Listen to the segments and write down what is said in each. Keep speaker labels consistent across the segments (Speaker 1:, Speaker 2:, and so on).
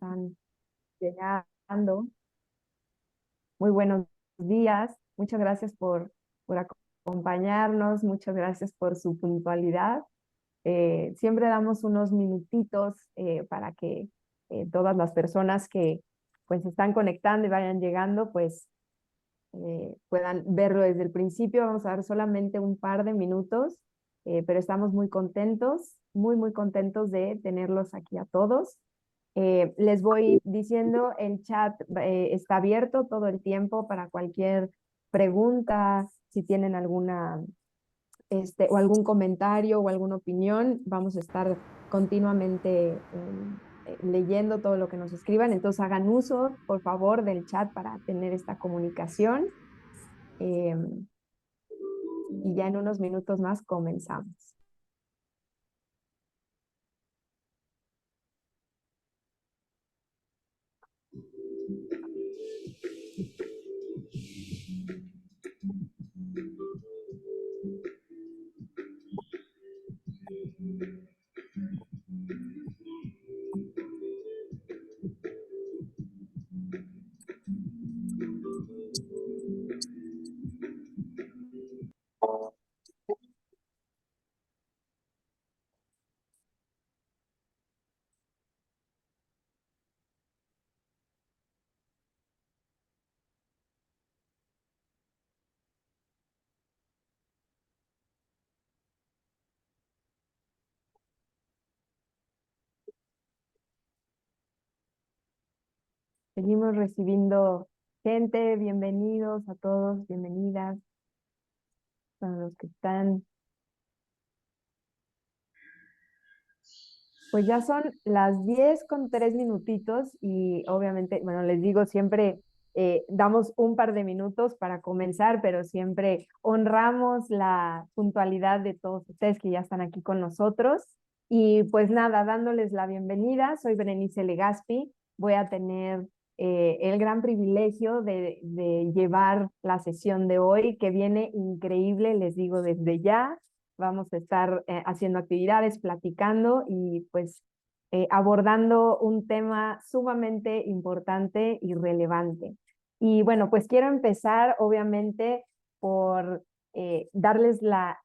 Speaker 1: están llegando. Muy buenos días. Muchas gracias por acompañarnos. Muchas gracias por su puntualidad. Siempre damos unos minutitos para que todas las personas que pues están conectando y vayan llegando, pues puedan verlo desde el principio. Vamos a dar solamente un par de minutos, pero estamos muy contentos, muy contentos de tenerlos aquí a todos. Les voy diciendo, el chat está abierto todo el tiempo para cualquier pregunta, si tienen alguna, o algún comentario o alguna opinión, vamos a estar continuamente leyendo todo lo que nos escriban. Entonces hagan uso, por favor, del chat para tener esta comunicación. Eh, y ya en unos minutos más comenzamos. Seguimos recibiendo gente, bienvenidos a todos, bienvenidas a los que están. Pues ya son las 10:03 y obviamente, bueno, les digo, siempre damos un par de minutos para comenzar, pero siempre honramos la puntualidad de todos ustedes que ya están aquí con nosotros. Y pues nada, dándoles la bienvenida, soy Berenice Legaspi, voy a tener el gran privilegio de llevar la sesión de hoy, que viene increíble, les digo desde ya. Vamos a estar haciendo actividades, platicando y pues abordando un tema sumamente importante y relevante. Y bueno, pues quiero empezar obviamente por darles la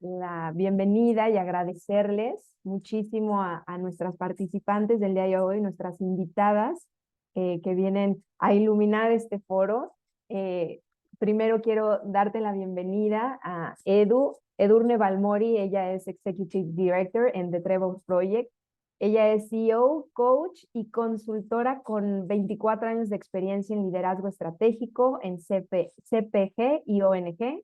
Speaker 1: bienvenida y agradecerles muchísimo a nuestras participantes del día de hoy, nuestras invitadas que vienen a iluminar este foro. Eh, Primero quiero darte la bienvenida a Edurne Balmori. Ella es Executive Director en The Trevor Project. Ella es CEO, coach y consultora con 24 años de experiencia en liderazgo estratégico en CPG y ONG.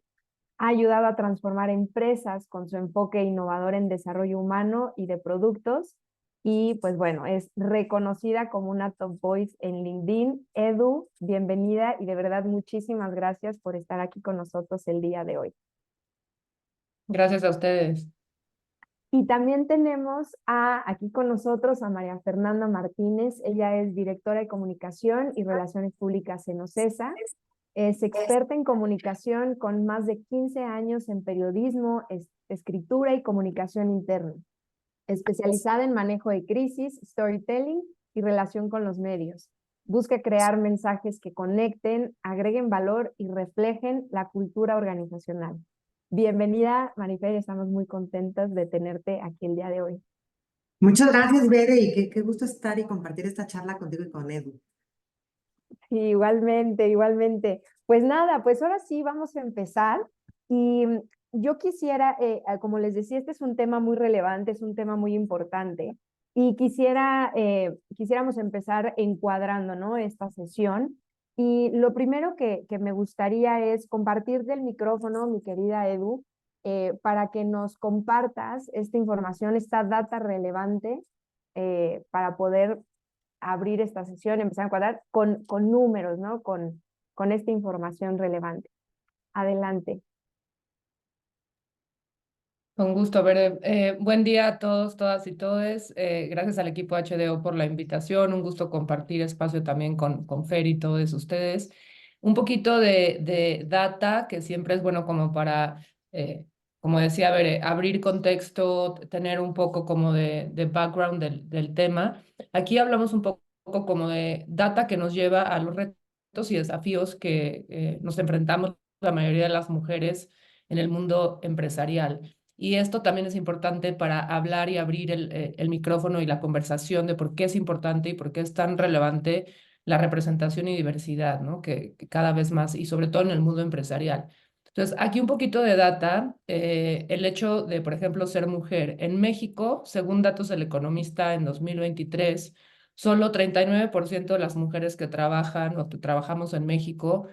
Speaker 1: Ha ayudado a transformar empresas con su enfoque innovador en desarrollo humano y de productos. Y pues bueno, es reconocida como una top voice en LinkedIn. Edu, bienvenida y de verdad muchísimas gracias por estar aquí con nosotros el día de hoy.
Speaker 2: Gracias a ustedes.
Speaker 1: Y también tenemos aquí con nosotros a María Fernanda Martínez. Ella es directora de comunicación y relaciones públicas en OCESA. Es experta en comunicación con más de 15 años en periodismo, escritura y comunicación interna. Especializada en manejo de crisis, storytelling y relación con los medios. Busca crear mensajes que conecten, agreguen valor y reflejen la cultura organizacional. Bienvenida, Marifer, estamos muy contentas de tenerte aquí el día de hoy.
Speaker 3: Muchas gracias, Bere, y qué gusto estar y compartir esta charla contigo y con Edu.
Speaker 1: Sí, igualmente, igualmente. Pues nada, pues ahora sí vamos a empezar. Y yo quisiera, como les decía, este es un tema muy relevante, es un tema muy importante. Y quisiéramos empezar encuadrando, ¿no?, esta sesión. Y lo primero que me gustaría es compartir del micrófono, mi querida Edu, para que nos compartas esta información, esta data relevante, para poder abrir esta sesión, empezar a encuadrar con números, ¿no? Con esta información relevante. Adelante.
Speaker 2: Con gusto, Bere. Buen día a todos, todas y todes. Gracias al equipo HDO por la invitación. Un gusto compartir espacio también con Fer y todos ustedes. Un poquito de data, que siempre es bueno como para, como decía Bere, abrir contexto, tener un poco como de background del tema. Aquí hablamos un poco como de data que nos lleva a los retos y desafíos que nos enfrentamos la mayoría de las mujeres en el mundo empresarial. Y esto también es importante para hablar y abrir el micrófono y la conversación de por qué es importante y por qué es tan relevante la representación y diversidad, ¿no? Que cada vez más, y sobre todo en el mundo empresarial. Entonces, aquí un poquito de data, el hecho de, por ejemplo, ser mujer. En México, según datos del Economista en 2023, solo 39% de las mujeres que trabajan o que trabajamos en México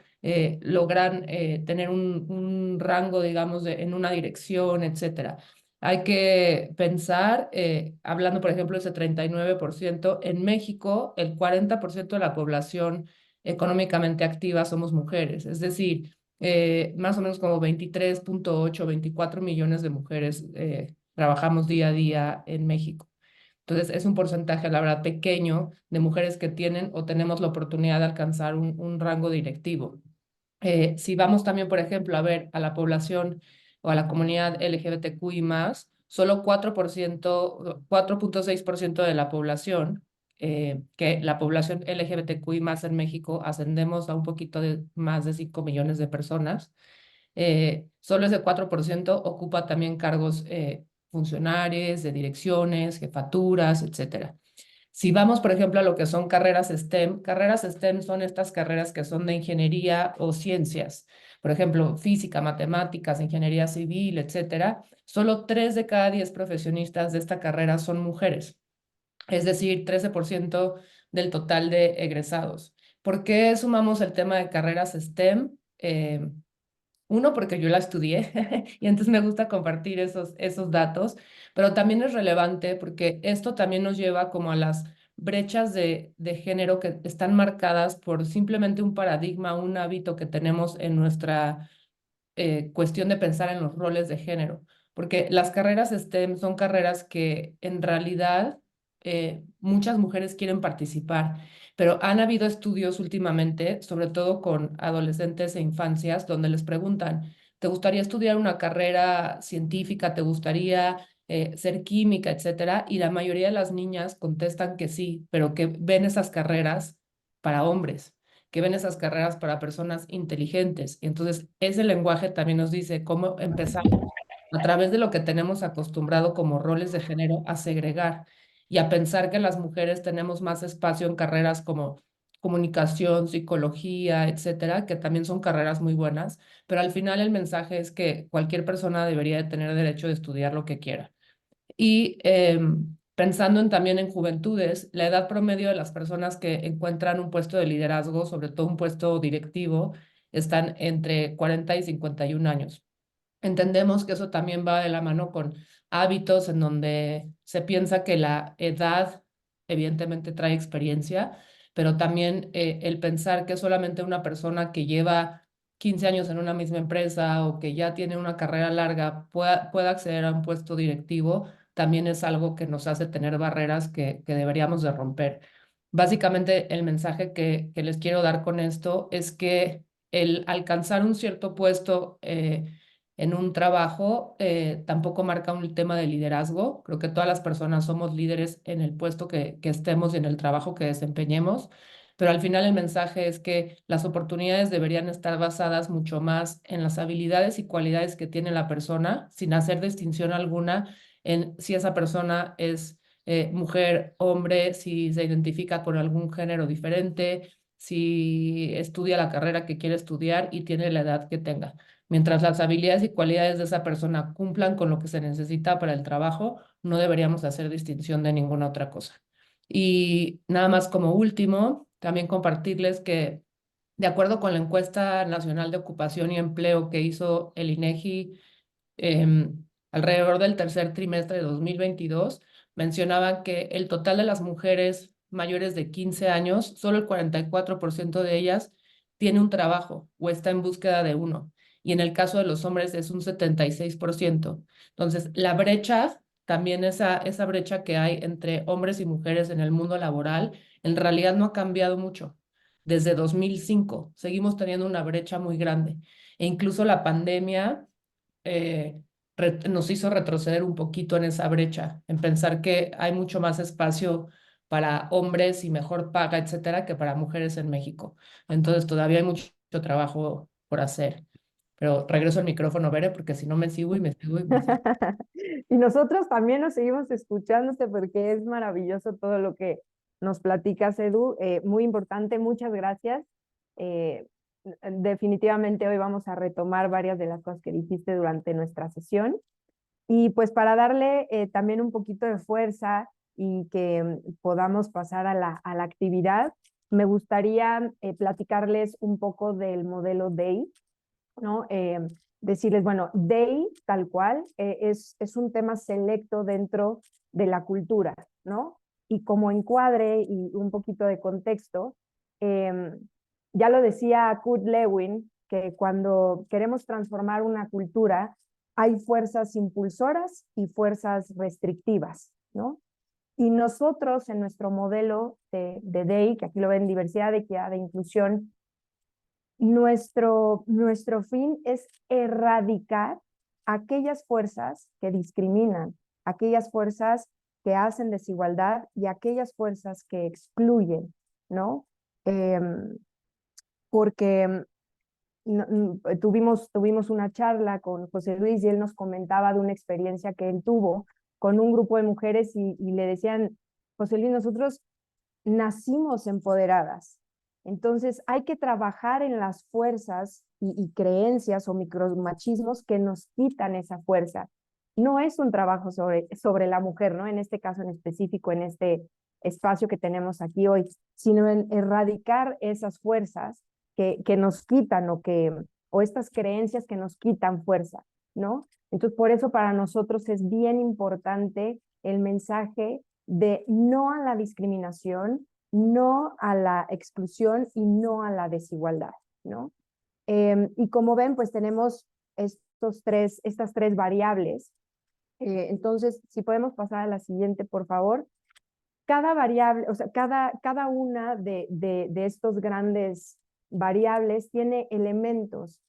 Speaker 2: logran tener un rango, digamos, en una dirección, etcétera. Hay que pensar, hablando, por ejemplo, de ese 39%, en México, el 40% de la población económicamente activa somos mujeres, es decir, más o menos como 23.8, 24 millones de mujeres trabajamos día a día en México. Entonces, es un porcentaje, la verdad, pequeño de mujeres que tienen o tenemos la oportunidad de alcanzar un rango directivo. Si vamos también, por ejemplo, a ver a la población o a la comunidad LGBTQI+, solo 4%, 4.6% de la población, que la población LGBTQI+ en México ascendemos a un poquito de más de 5 millones de personas, solo ese 4% ocupa también cargos funcionales, de direcciones, jefaturas, etcétera. Si vamos, por ejemplo, a lo que son carreras STEM son estas carreras que son de ingeniería o ciencias, por ejemplo, física, matemáticas, ingeniería civil, etcétera. Solo 3 de cada 10 profesionistas de esta carrera son mujeres, es decir, 13% del total de egresados. ¿Por qué sumamos el tema de carreras STEM? Uno, porque yo la estudié y entonces me gusta compartir esos datos, pero también es relevante porque esto también nos lleva como a las brechas de género que están marcadas por simplemente un paradigma, un hábito que tenemos en nuestra cuestión de pensar en los roles de género, porque las carreras STEM son carreras que en realidad muchas mujeres quieren participar, pero han habido estudios últimamente, sobre todo con adolescentes e infancias, donde les preguntan, ¿te gustaría estudiar una carrera científica? ¿Te gustaría ser química, etcétera? Y la mayoría de las niñas contestan que sí, pero que ven esas carreras para hombres, que ven esas carreras para personas inteligentes. Y entonces ese lenguaje también nos dice cómo empezamos a través de lo que tenemos acostumbrado como roles de género a segregar y a pensar que las mujeres tenemos más espacio en carreras como comunicación, psicología, etcétera, que también son carreras muy buenas, pero al final el mensaje es que cualquier persona debería de tener derecho de estudiar lo que quiera. Y pensando también en juventudes, la edad promedio de las personas que encuentran un puesto de liderazgo, sobre todo un puesto directivo, están entre 40 y 51 años. Entendemos que eso también va de la mano con hábitos en donde se piensa que la edad evidentemente trae experiencia, pero también el pensar que solamente una persona que lleva 15 años en una misma empresa o que ya tiene una carrera larga pueda acceder a un puesto directivo, también es algo que nos hace tener barreras que deberíamos de romper. Básicamente, el mensaje que les quiero dar con esto es que el alcanzar un cierto puesto en un trabajo tampoco marca un tema de liderazgo. Creo que todas las personas somos líderes en el puesto que estemos y en el trabajo que desempeñemos, pero al final el mensaje es que las oportunidades deberían estar basadas mucho más en las habilidades y cualidades que tiene la persona, sin hacer distinción alguna en si esa persona es mujer, hombre, si se identifica por algún género diferente, si estudia la carrera que quiere estudiar y tiene la edad que tenga. Mientras las habilidades y cualidades de esa persona cumplan con lo que se necesita para el trabajo, no deberíamos hacer distinción de ninguna otra cosa. Y nada más como último, también compartirles que de acuerdo con la encuesta nacional de ocupación y empleo que hizo el INEGI alrededor del tercer trimestre de 2022, mencionaban que el total de las mujeres mayores de 15 años, solo el 44% de ellas tiene un trabajo o está en búsqueda de uno. Y en el caso de los hombres es un 76%. Entonces, la brecha, también esa brecha que hay entre hombres y mujeres en el mundo laboral, en realidad no ha cambiado mucho. Desde 2005 seguimos teniendo una brecha muy grande. E incluso la pandemia eh, nos hizo retroceder un poquito en esa brecha, en pensar que hay mucho más espacio para hombres y mejor paga, etcétera, que para mujeres en México. Entonces todavía hay mucho trabajo por hacer. Pero regreso al micrófono, Bere, porque si no me sigo y me sigo y me sigo.
Speaker 1: Y nosotros también nos seguimos escuchándote porque es maravilloso todo lo que nos platicas, Edu. Muy importante, muchas gracias. Eh, Definitivamente hoy vamos a retomar varias de las cosas que dijiste durante nuestra sesión. Y pues para darle también un poquito de fuerza y que podamos pasar a la actividad, me gustaría platicarles un poco del modelo DEI, ¿no? Decirles, bueno, DEI tal cual es un tema selecto dentro de la cultura, ¿no? Y como encuadre y un poquito de contexto, ya lo decía Kurt Lewin, que cuando queremos transformar una cultura, hay fuerzas impulsoras y fuerzas restrictivas, ¿no? Y nosotros en nuestro modelo de DEI, que aquí lo ven, diversidad, equidad e inclusión, nuestro fin es erradicar aquellas fuerzas que discriminan, aquellas fuerzas que hacen desigualdad y aquellas fuerzas que excluyen, ¿no? Porque tuvimos una charla con José Luis y él nos comentaba de una experiencia que él tuvo con un grupo de mujeres y le decían, José Luis, nosotros nacimos empoderadas. Entonces hay que trabajar en las fuerzas y creencias o micromachismos que nos quitan esa fuerza. No es un trabajo sobre la mujer, ¿no? En este caso en específico, en este espacio que tenemos aquí hoy, sino en erradicar esas fuerzas que nos quitan o estas creencias que nos quitan fuerza, ¿no? Entonces, por eso para nosotros es bien importante el mensaje de no a la discriminación, no a la exclusión y no a la desigualdad, ¿no? Y como ven, pues tenemos estas tres variables. Entonces, si podemos pasar a la siguiente, por favor. Cada variable, o sea, cada una de estos grandes variables tiene elementos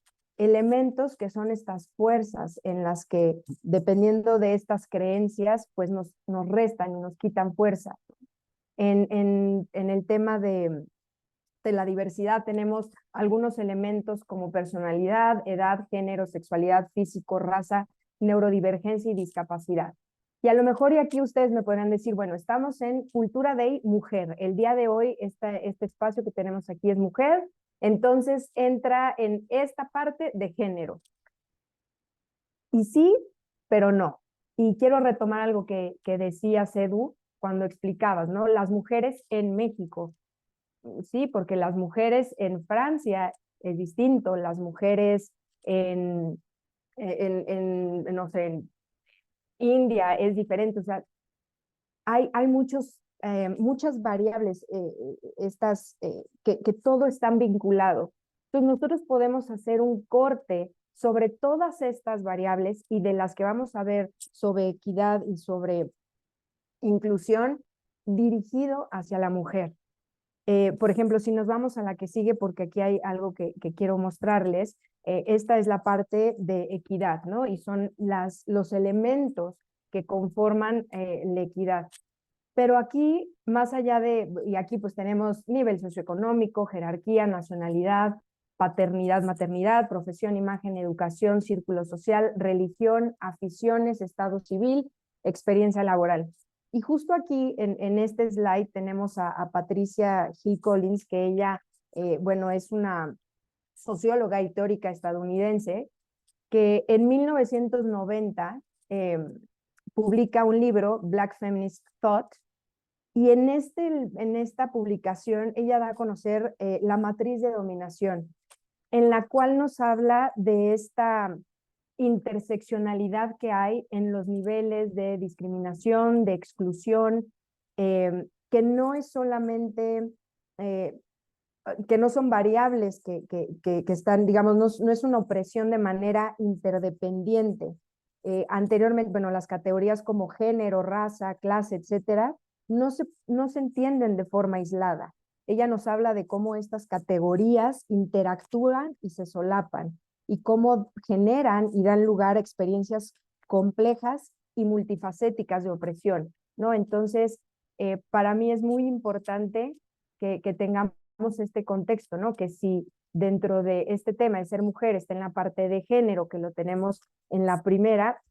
Speaker 1: que son estas fuerzas en las que, dependiendo de estas creencias, pues nos restan y nos quitan fuerza. En el tema de la diversidad tenemos algunos elementos como personalidad, edad, género, sexualidad, físico, raza, neurodivergencia y discapacidad. Y a lo mejor y aquí ustedes me podrán decir, bueno, estamos en Cultura Day Mujer. El día de hoy este espacio que tenemos aquí es mujer, entonces entra en esta parte de género. Y sí, pero no. Y quiero retomar algo que decías, Edu, cuando explicabas, ¿no? Las mujeres en México. Sí, porque las mujeres en Francia es distinto, las mujeres no sé, en India es diferente, o sea, hay muchas variables que todo están vinculado. Entonces nosotros podemos hacer un corte sobre todas estas variables y de las que vamos a ver sobre equidad y sobre inclusión dirigido hacia la mujer. Por ejemplo, si nos vamos a la que sigue, porque aquí hay algo que quiero mostrarles, esta es la parte de equidad, ¿no? Y son los elementos que conforman la equidad. Pero aquí, más allá y aquí pues tenemos nivel socioeconómico, jerarquía, nacionalidad, paternidad, maternidad, profesión, imagen, educación, círculo social, religión, aficiones, estado civil, experiencia laboral. Y justo aquí en este slide tenemos a Patricia Hill Collins, que ella, bueno, es una socióloga y teórica estadounidense, que en 1990 publica un libro, Black Feminist Thought, y en esta publicación ella da a conocer la matriz de dominación, en la cual nos habla de esta interseccionalidad que hay en los niveles de discriminación, de exclusión, que no es solamente, que no son variables que están, digamos, no es una opresión de manera interdependiente. Anteriormente, bueno, las categorías como género, raza, clase, etcétera, no se entienden de forma aislada. Ella nos habla de cómo estas categorías interactúan y se solapan y cómo generan y dan lugar a experiencias complejas y multifacéticas de opresión, ¿no? Entonces, para mí es muy importante que tengamos este contexto, ¿no? Que si dentro de este tema de ser mujer está en la parte de género, que lo tenemos en la primera,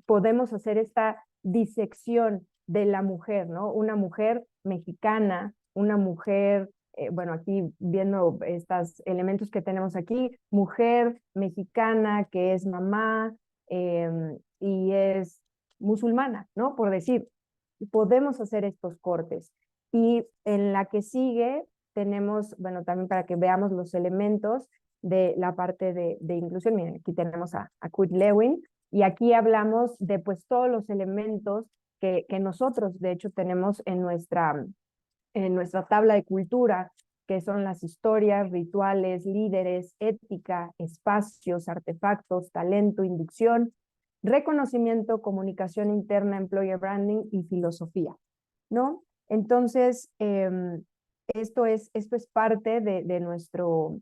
Speaker 1: podemos hacer esta disección de la mujer, ¿no? Una mujer mexicana, una mujer, bueno, aquí viendo estos elementos que tenemos aquí, mujer mexicana que es mamá y es musulmana, ¿no? Por decir, podemos hacer estos cortes. Y en la que sigue tenemos, bueno, también para que veamos los elementos de la parte de inclusión. Miren, aquí tenemos a Kurt Lewin, y aquí hablamos de pues todos los elementos que nosotros de hecho tenemos en nuestra tabla de cultura, que son las historias, rituales, líderes, ética, espacios, artefactos, talento, inducción, reconocimiento, comunicación interna, employer branding y filosofía, ¿no? Entonces, esto es parte de nuestro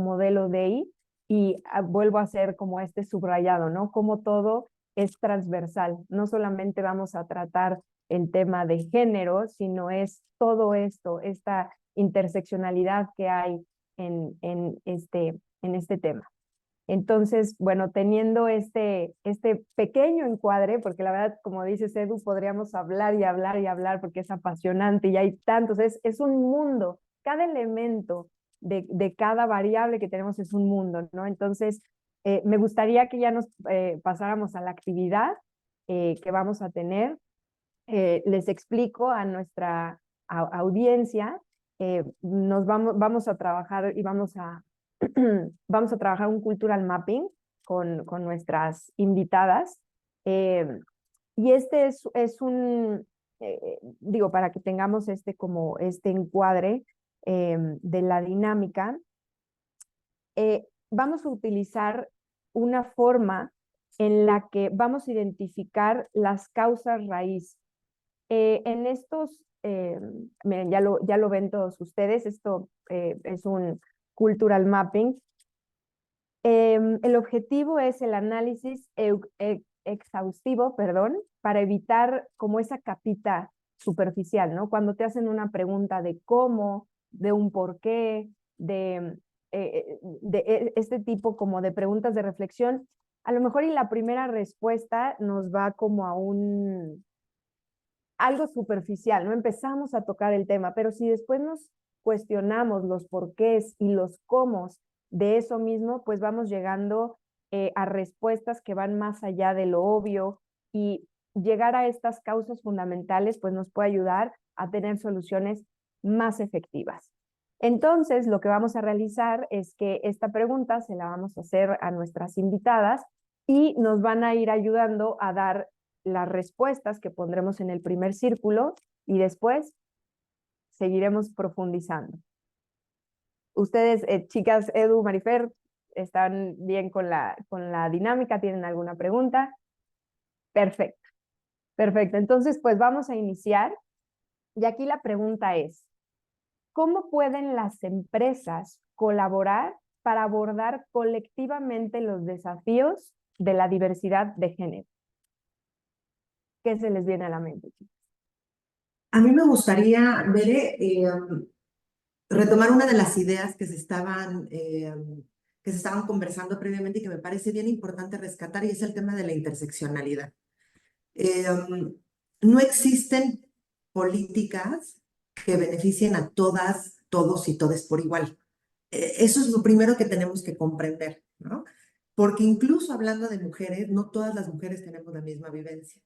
Speaker 1: modelo DEI y vuelvo a hacer como este subrayado, ¿no? Como todo es transversal, no solamente vamos a tratar el tema de género, sino es todo esto, esta interseccionalidad que hay en este tema. Entonces, bueno, teniendo este pequeño encuadre, porque la verdad, como dices, Edu, podríamos hablar y hablar y hablar porque es apasionante y hay tantos, es un mundo, cada elemento de cada variable que tenemos es un mundo, ¿no? Entonces, me gustaría que ya nos pasáramos a la actividad que vamos a tener. Les explico a nuestra audiencia, vamos a trabajar y vamos a trabajar un cultural mapping con nuestras invitadas. Eh, y este es digo, para que tengamos como este encuadre de la dinámica, vamos a utilizar una forma en la que vamos a identificar las causas raíz. En estos, miren, ya lo ven todos ustedes, esto es un cultural mapping. El objetivo es el análisis exhaustivo, perdón, para evitar como esa capita superficial, ¿no? Cuando te hacen una pregunta de cómo, de un por qué, de este tipo como de preguntas de reflexión, a lo mejor y la primera respuesta nos va como a algo superficial, ¿no? Empezamos a tocar el tema, pero si después nos cuestionamos los porqués y los cómo de eso mismo, pues vamos llegando a respuestas que van más allá de lo obvio, y llegar a estas causas fundamentales pues nos puede ayudar a tener soluciones más efectivas. Entonces, lo que vamos a realizar es que esta pregunta se la vamos a hacer a nuestras invitadas y nos van a ir ayudando a dar las respuestas que pondremos en el primer círculo y después seguiremos profundizando. Ustedes, chicas, Edu, Marifer, ¿están bien con la dinámica? ¿Tienen alguna pregunta? Perfecto, perfecto. Entonces, pues vamos a iniciar. Y aquí la pregunta es, ¿cómo pueden las empresas colaborar para abordar colectivamente los desafíos de la diversidad de género? ¿Qué se les viene a la mente, chicos?
Speaker 3: A mí me gustaría ver, retomar una de las ideas que se estaban conversando previamente y que me parece bien importante rescatar, y es el tema de la interseccionalidad. No existen políticas que beneficien a todas, todos y todes por igual. Eso es lo primero que tenemos que comprender, ¿no? Porque incluso hablando de mujeres, no todas las mujeres tenemos la misma vivencia,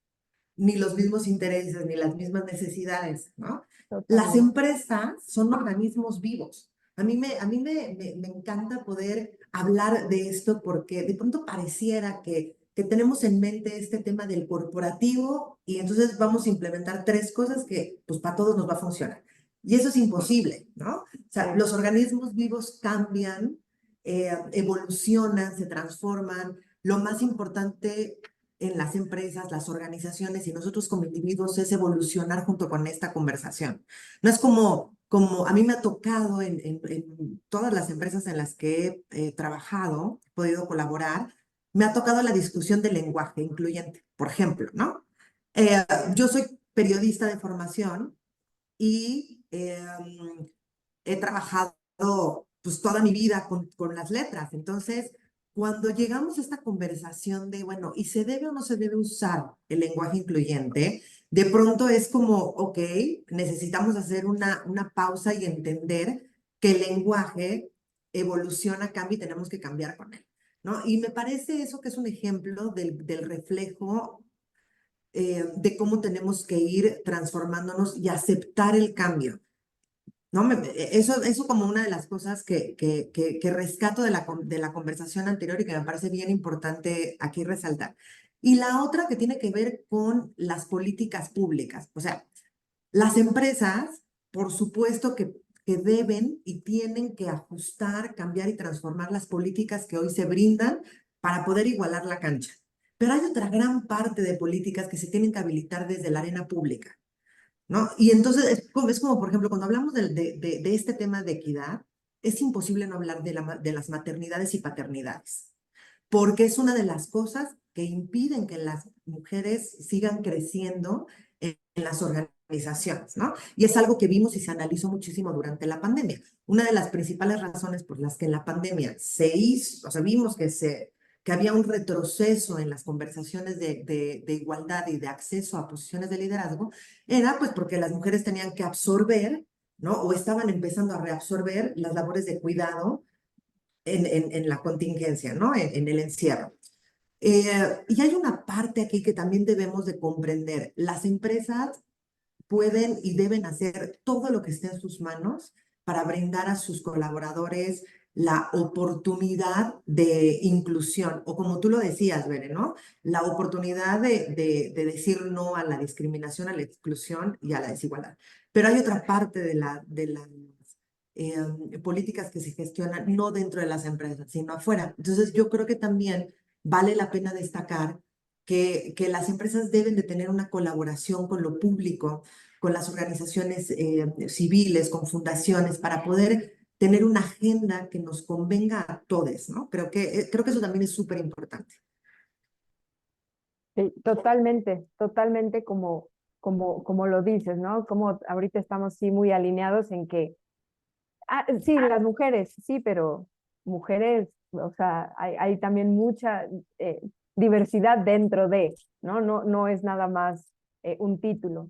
Speaker 3: ni los mismos intereses, ni las mismas necesidades, ¿no? Las
Speaker 1: Totalmente.
Speaker 3: empresas son organismos vivos. A mí me encanta poder hablar de esto porque de pronto pareciera que tenemos en mente este tema del corporativo y entonces vamos a implementar tres cosas que pues para todos nos va a funcionar. Y eso es imposible, ¿no? O sea, los organismos vivos cambian, evolucionan, se transforman. Lo más importante en las empresas, las organizaciones y nosotros como individuos es evolucionar junto con esta conversación. No es como a mí me ha tocado en todas las empresas en las que he trabajado, he podido colaborar, me ha tocado la discusión del lenguaje incluyente, por ejemplo, ¿no? Yo soy periodista de formación y he trabajado pues toda mi vida con las letras. Entonces, cuando llegamos a esta conversación de, bueno, ¿y se debe o no se debe usar el lenguaje incluyente? De pronto es como, ok, necesitamos hacer una pausa y entender que el lenguaje evoluciona, cambia y tenemos que cambiar con él, ¿no? Y me parece eso que es un ejemplo del reflejo de cómo tenemos que ir transformándonos y aceptar el cambio. No, eso como una de las cosas que rescato de la conversación anterior y que me parece bien importante aquí resaltar. Y la otra que tiene que ver con las políticas públicas. O sea, las empresas, por supuesto que deben y tienen que ajustar, cambiar y transformar las políticas que hoy se brindan para poder igualar la cancha. Pero hay otra gran parte de políticas que se tienen que habilitar desde la arena pública, ¿no? Y entonces es como, por ejemplo, cuando hablamos de este tema de equidad, es imposible no hablar de las maternidades y paternidades, porque es una de las cosas que impiden que las mujeres sigan creciendo en las organizaciones, ¿no? Y es algo que vimos y se analizó muchísimo durante la pandemia. Una de las principales razones por las que en la pandemia se hizo, o sea, vimos que había un retroceso en las conversaciones de igualdad y de acceso a posiciones de liderazgo, era pues porque las mujeres tenían que absorber, ¿no? O estaban empezando a reabsorber las labores de cuidado en la contingencia, ¿no? En el encierro. Y hay una parte aquí que también debemos de comprender. Las empresas pueden y deben hacer todo lo que esté en sus manos para brindar a sus colaboradores la oportunidad de inclusión, o como tú lo decías, Bere, ¿no? La oportunidad de decir no a la discriminación, a la exclusión y a la desigualdad. Pero hay otra parte de las políticas que se gestionan no dentro de las empresas, sino afuera. Entonces, yo creo que también vale la pena destacar que las empresas deben de tener una colaboración con lo público, con las organizaciones civiles, con fundaciones, para poder tener una agenda que nos convenga a todos, ¿no? Creo que eso también es súper importante.
Speaker 1: Sí, totalmente, totalmente como lo dices, ¿no? Como ahorita estamos sí muy alineados en que, sí, las mujeres, sí, pero mujeres, o sea, hay también mucha diversidad dentro de, ¿no? No es nada más un título.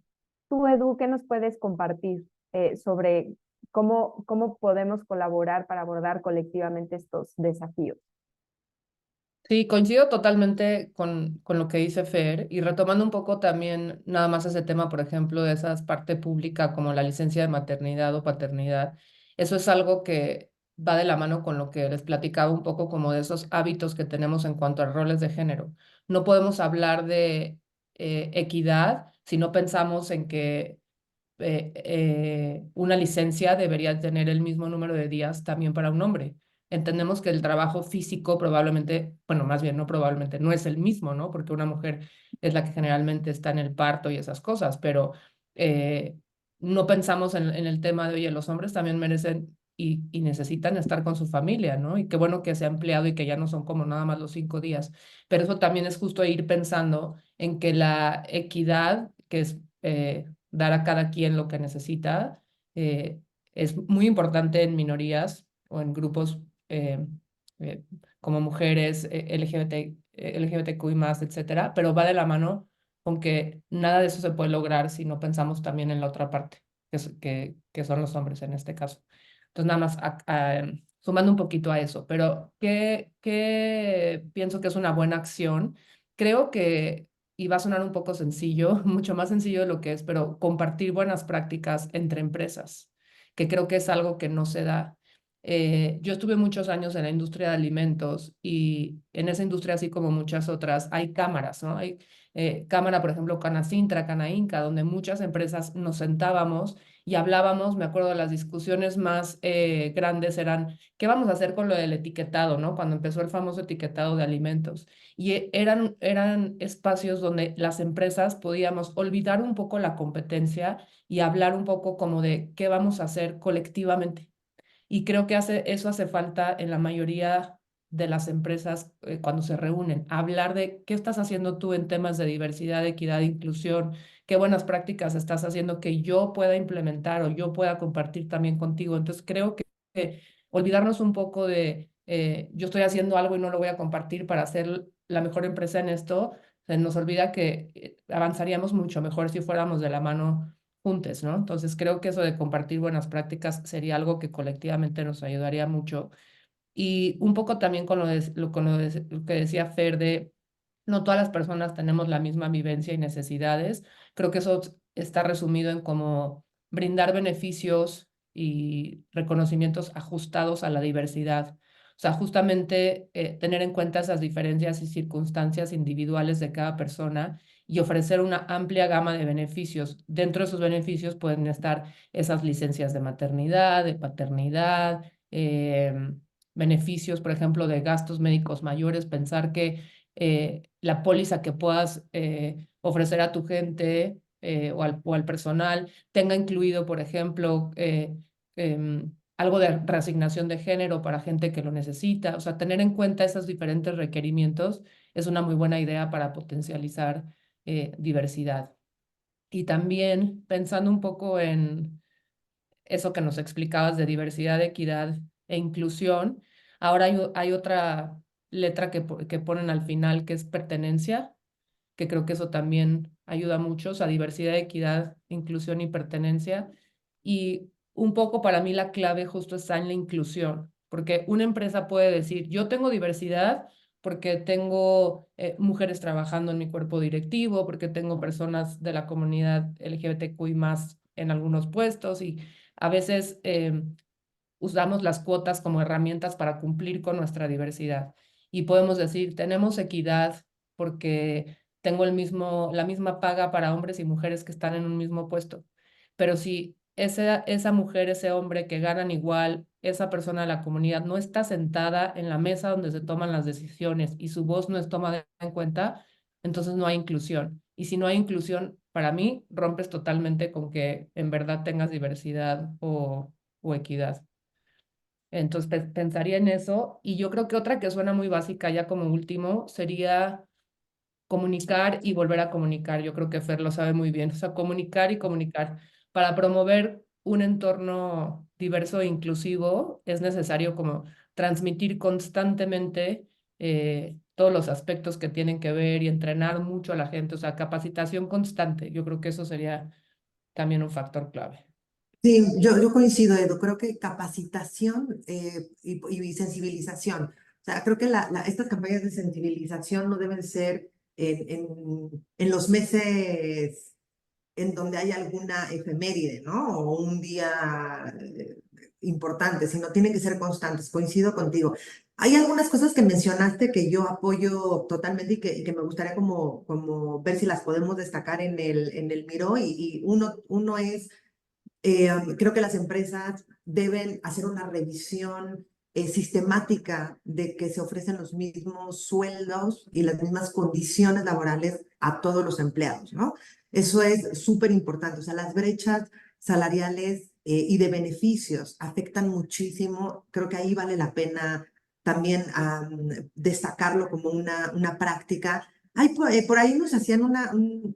Speaker 1: Tú, Edu, ¿qué nos puedes compartir sobre cómo podemos colaborar para abordar colectivamente estos desafíos?
Speaker 2: Sí, coincido totalmente con lo que dice Fer y retomando un poco también nada más ese tema, por ejemplo, de esa parte pública como la licencia de maternidad o paternidad, eso es algo que va de la mano con lo que les platicaba un poco como de esos hábitos que tenemos en cuanto a roles de género. No podemos hablar de equidad si no pensamos en que una licencia debería tener el mismo número de días también para un hombre. Entendemos que el trabajo físico probablemente, bueno, más bien no probablemente, no es el mismo, ¿no? Porque una mujer es la que generalmente está en el parto y esas cosas, pero eh, no pensamos en el tema de, oye, los hombres también merecen y necesitan estar con su familia, ¿no? Y qué bueno que se ha empleado y que ya no son como nada más los 5 días. Pero eso también es justo ir pensando en que la equidad, que es dar a cada quien lo que necesita, es muy importante en minorías o en grupos eh, eh, como mujeres, LGBTQI más, etcétera, pero va de la mano con que nada de eso se puede lograr si no pensamos también en la otra parte, que son los hombres en este caso. Entonces, nada más sumando un poquito a eso, pero ¿qué pienso que es una buena acción? Creo que, y va a sonar un poco sencillo, mucho más sencillo de lo que es, pero compartir buenas prácticas entre empresas, que creo que es algo que no se da. Yo estuve muchos años en la industria de alimentos y en esa industria, así como muchas otras, hay cámaras, ¿no? Hay cámara, por ejemplo, Canacintra, Canainca, donde muchas empresas nos sentábamos y hablábamos, me acuerdo de las discusiones más grandes eran, ¿qué vamos a hacer con lo del etiquetado, ¿no? Cuando empezó el famoso etiquetado de alimentos. Y eran espacios donde las empresas podíamos olvidar un poco la competencia y hablar un poco como de qué vamos a hacer colectivamente. Y creo que eso hace falta en la mayoría de las empresas cuando se reúnen, hablar de qué estás haciendo tú en temas de diversidad, equidad, inclusión, qué buenas prácticas estás haciendo que yo pueda implementar o yo pueda compartir también contigo. Entonces creo que olvidarnos un poco de yo estoy haciendo algo y no lo voy a compartir para ser la mejor empresa en esto, se nos olvida que avanzaríamos mucho mejor si fuéramos de la mano juntos, ¿no? Entonces creo que eso de compartir buenas prácticas sería algo que colectivamente nos ayudaría mucho. Y un poco también con lo que decía Fer de no todas las personas tenemos la misma vivencia y necesidades. Creo que eso está resumido en cómo brindar beneficios y reconocimientos ajustados a la diversidad. O sea, justamente tener en cuenta esas diferencias y circunstancias individuales de cada persona y ofrecer una amplia gama de beneficios. Dentro de esos beneficios pueden estar esas licencias de maternidad, de paternidad, beneficios, por ejemplo, de gastos médicos mayores, pensar que la póliza que puedas ofrecer a tu gente o al personal tenga incluido, por ejemplo, algo de reasignación de género para gente que lo necesita. O sea, tener en cuenta esos diferentes requerimientos es una muy buena idea para potencializar diversidad. Y también pensando un poco en eso que nos explicabas de diversidad, equidad e inclusión. Ahora hay otra letra que ponen al final que es pertenencia, que creo que eso también ayuda mucho, o sea, diversidad, equidad, inclusión y pertenencia. Y un poco para mí la clave justo está en la inclusión, porque una empresa puede decir, yo tengo diversidad porque tengo mujeres trabajando en mi cuerpo directivo, porque tengo personas de la comunidad LGBTQI más en algunos puestos y a veces usamos las cuotas como herramientas para cumplir con nuestra diversidad. Y podemos decir, tenemos equidad porque tengo la misma paga para hombres y mujeres que están en un mismo puesto. Pero si esa mujer, ese hombre que ganan igual, esa persona de la comunidad no está sentada en la mesa donde se toman las decisiones y su voz no es tomada en cuenta, entonces no hay inclusión. Y si no hay inclusión, para mí, rompes totalmente con que en verdad tengas diversidad o equidad. Entonces pensaría en eso. Y yo creo que otra que suena muy básica ya como último sería comunicar y volver a comunicar. Yo creo que Fer lo sabe muy bien. O sea, comunicar y comunicar. Para promover un entorno diverso e inclusivo es necesario como transmitir constantemente todos los aspectos que tienen que ver y entrenar mucho a la gente. O sea, capacitación constante. Yo creo que eso sería también un factor clave.
Speaker 3: Sí, yo coincido, Edu. Creo que capacitación y sensibilización. O sea, creo que estas campañas de sensibilización no deben ser en los meses en donde hay alguna efeméride, ¿no? O un día importante, sino tienen que ser constantes. Coincido contigo. Hay algunas cosas que mencionaste que yo apoyo totalmente y que me gustaría como ver si las podemos destacar en el Miro. Y uno es creo que las empresas deben hacer una revisión sistemática de que se ofrecen los mismos sueldos y las mismas condiciones laborales a todos los empleados, ¿no? Eso es súper importante. O sea, las brechas salariales y de beneficios afectan muchísimo. Creo que ahí vale la pena también destacarlo como una práctica. Por ahí nos hacían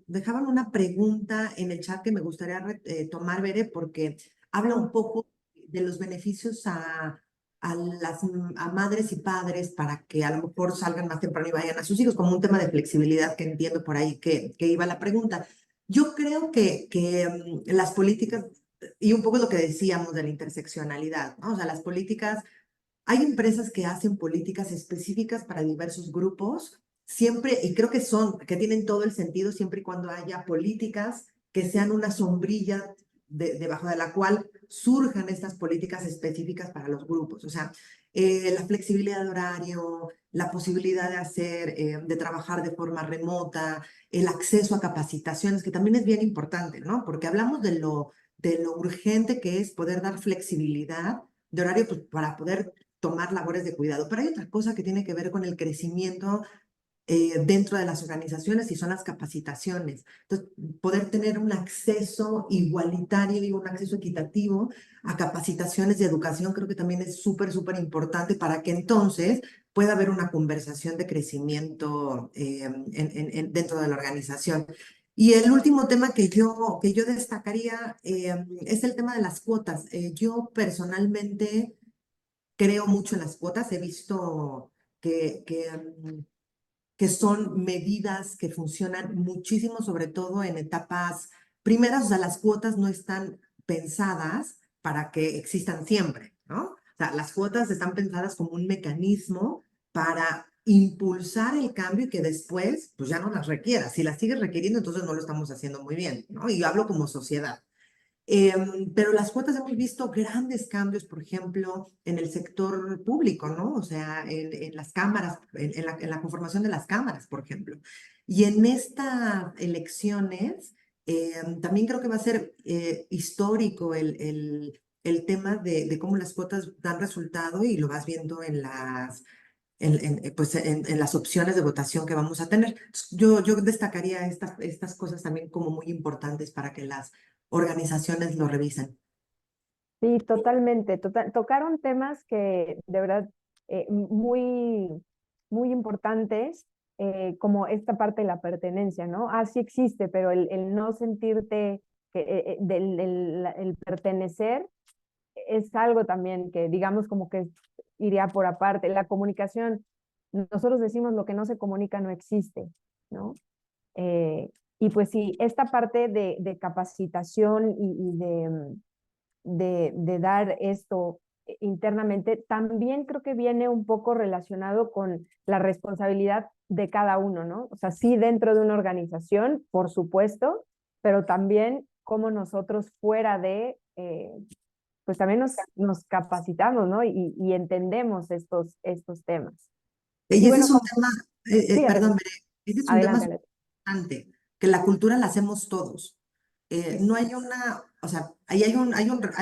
Speaker 3: dejaban una pregunta en el chat que me gustaría tomar, Bere, porque habla un poco de los beneficios a madres y padres para que a lo mejor salgan más temprano y vayan a sus hijos, como un tema de flexibilidad que entiendo por ahí que iba la pregunta. Yo creo que las políticas, y un poco lo que decíamos de la interseccionalidad, ¿no? O sea, las políticas hay empresas que hacen políticas específicas para diversos grupos, siempre, y creo que tienen todo el sentido siempre y cuando haya políticas que sean una sombrilla debajo de la cual surjan estas políticas específicas para los grupos. O sea, la flexibilidad de horario, la posibilidad de trabajar de forma remota, el acceso a capacitaciones, que también es bien importante, ¿no? Porque hablamos de lo urgente que es poder dar flexibilidad de horario pues, para poder tomar labores de cuidado. Pero hay otra cosa que tiene que ver con el crecimiento dentro de las organizaciones y son las capacitaciones. Entonces, poder tener un acceso igualitario y un acceso equitativo a capacitaciones de educación creo que también es súper, súper importante para que entonces pueda haber una conversación de crecimiento dentro de la organización. Y el último tema que yo destacaría es el tema de las cuotas. Yo personalmente creo mucho en las cuotas. He visto que, que, mm, que son medidas que funcionan muchísimo, sobre todo en etapas primeras. O sea, las cuotas no están pensadas para que existan siempre, ¿no? O sea, las cuotas están pensadas como un mecanismo para impulsar el cambio y que después, pues ya no las requiera. Si las sigues requiriendo, entonces no lo estamos haciendo muy bien, ¿no? Y yo hablo como sociedad. Pero las cuotas hemos visto grandes cambios, por ejemplo, en el sector público, ¿no? O sea, en las cámaras, en la conformación de las cámaras, por ejemplo. Y en estas elecciones, también creo que va a ser histórico el tema de cómo las cuotas dan resultado y lo vas viendo en en las opciones de votación que vamos a tener. Yo destacaría estas cosas también como muy importantes para que las organizaciones lo revisen.
Speaker 1: Sí, totalmente. Tocaron temas que de verdad muy, muy importantes, como esta parte de la pertenencia, ¿no? Ah, sí existe, pero el no sentirte, el pertenecer es algo también que digamos como que iría por aparte. La comunicación, nosotros decimos lo que no se comunica no existe, ¿no? Y pues sí, esta parte de capacitación y de dar esto internamente, también creo que viene un poco relacionado con la responsabilidad de cada uno, ¿no? O sea, sí dentro de una organización, por supuesto, pero también como nosotros fuera pues también nos capacitamos, ¿no? Y entendemos estos temas. Y
Speaker 3: Y ese
Speaker 1: bueno,
Speaker 3: es un tema,
Speaker 1: sí,
Speaker 3: perdón,
Speaker 1: adelante,
Speaker 3: Bere, ese es un tema
Speaker 1: adelante,
Speaker 3: súper
Speaker 1: adelante.
Speaker 3: importante, que la cultura la hacemos todos.
Speaker 1: Sí,
Speaker 3: No hay o sea, ahí hay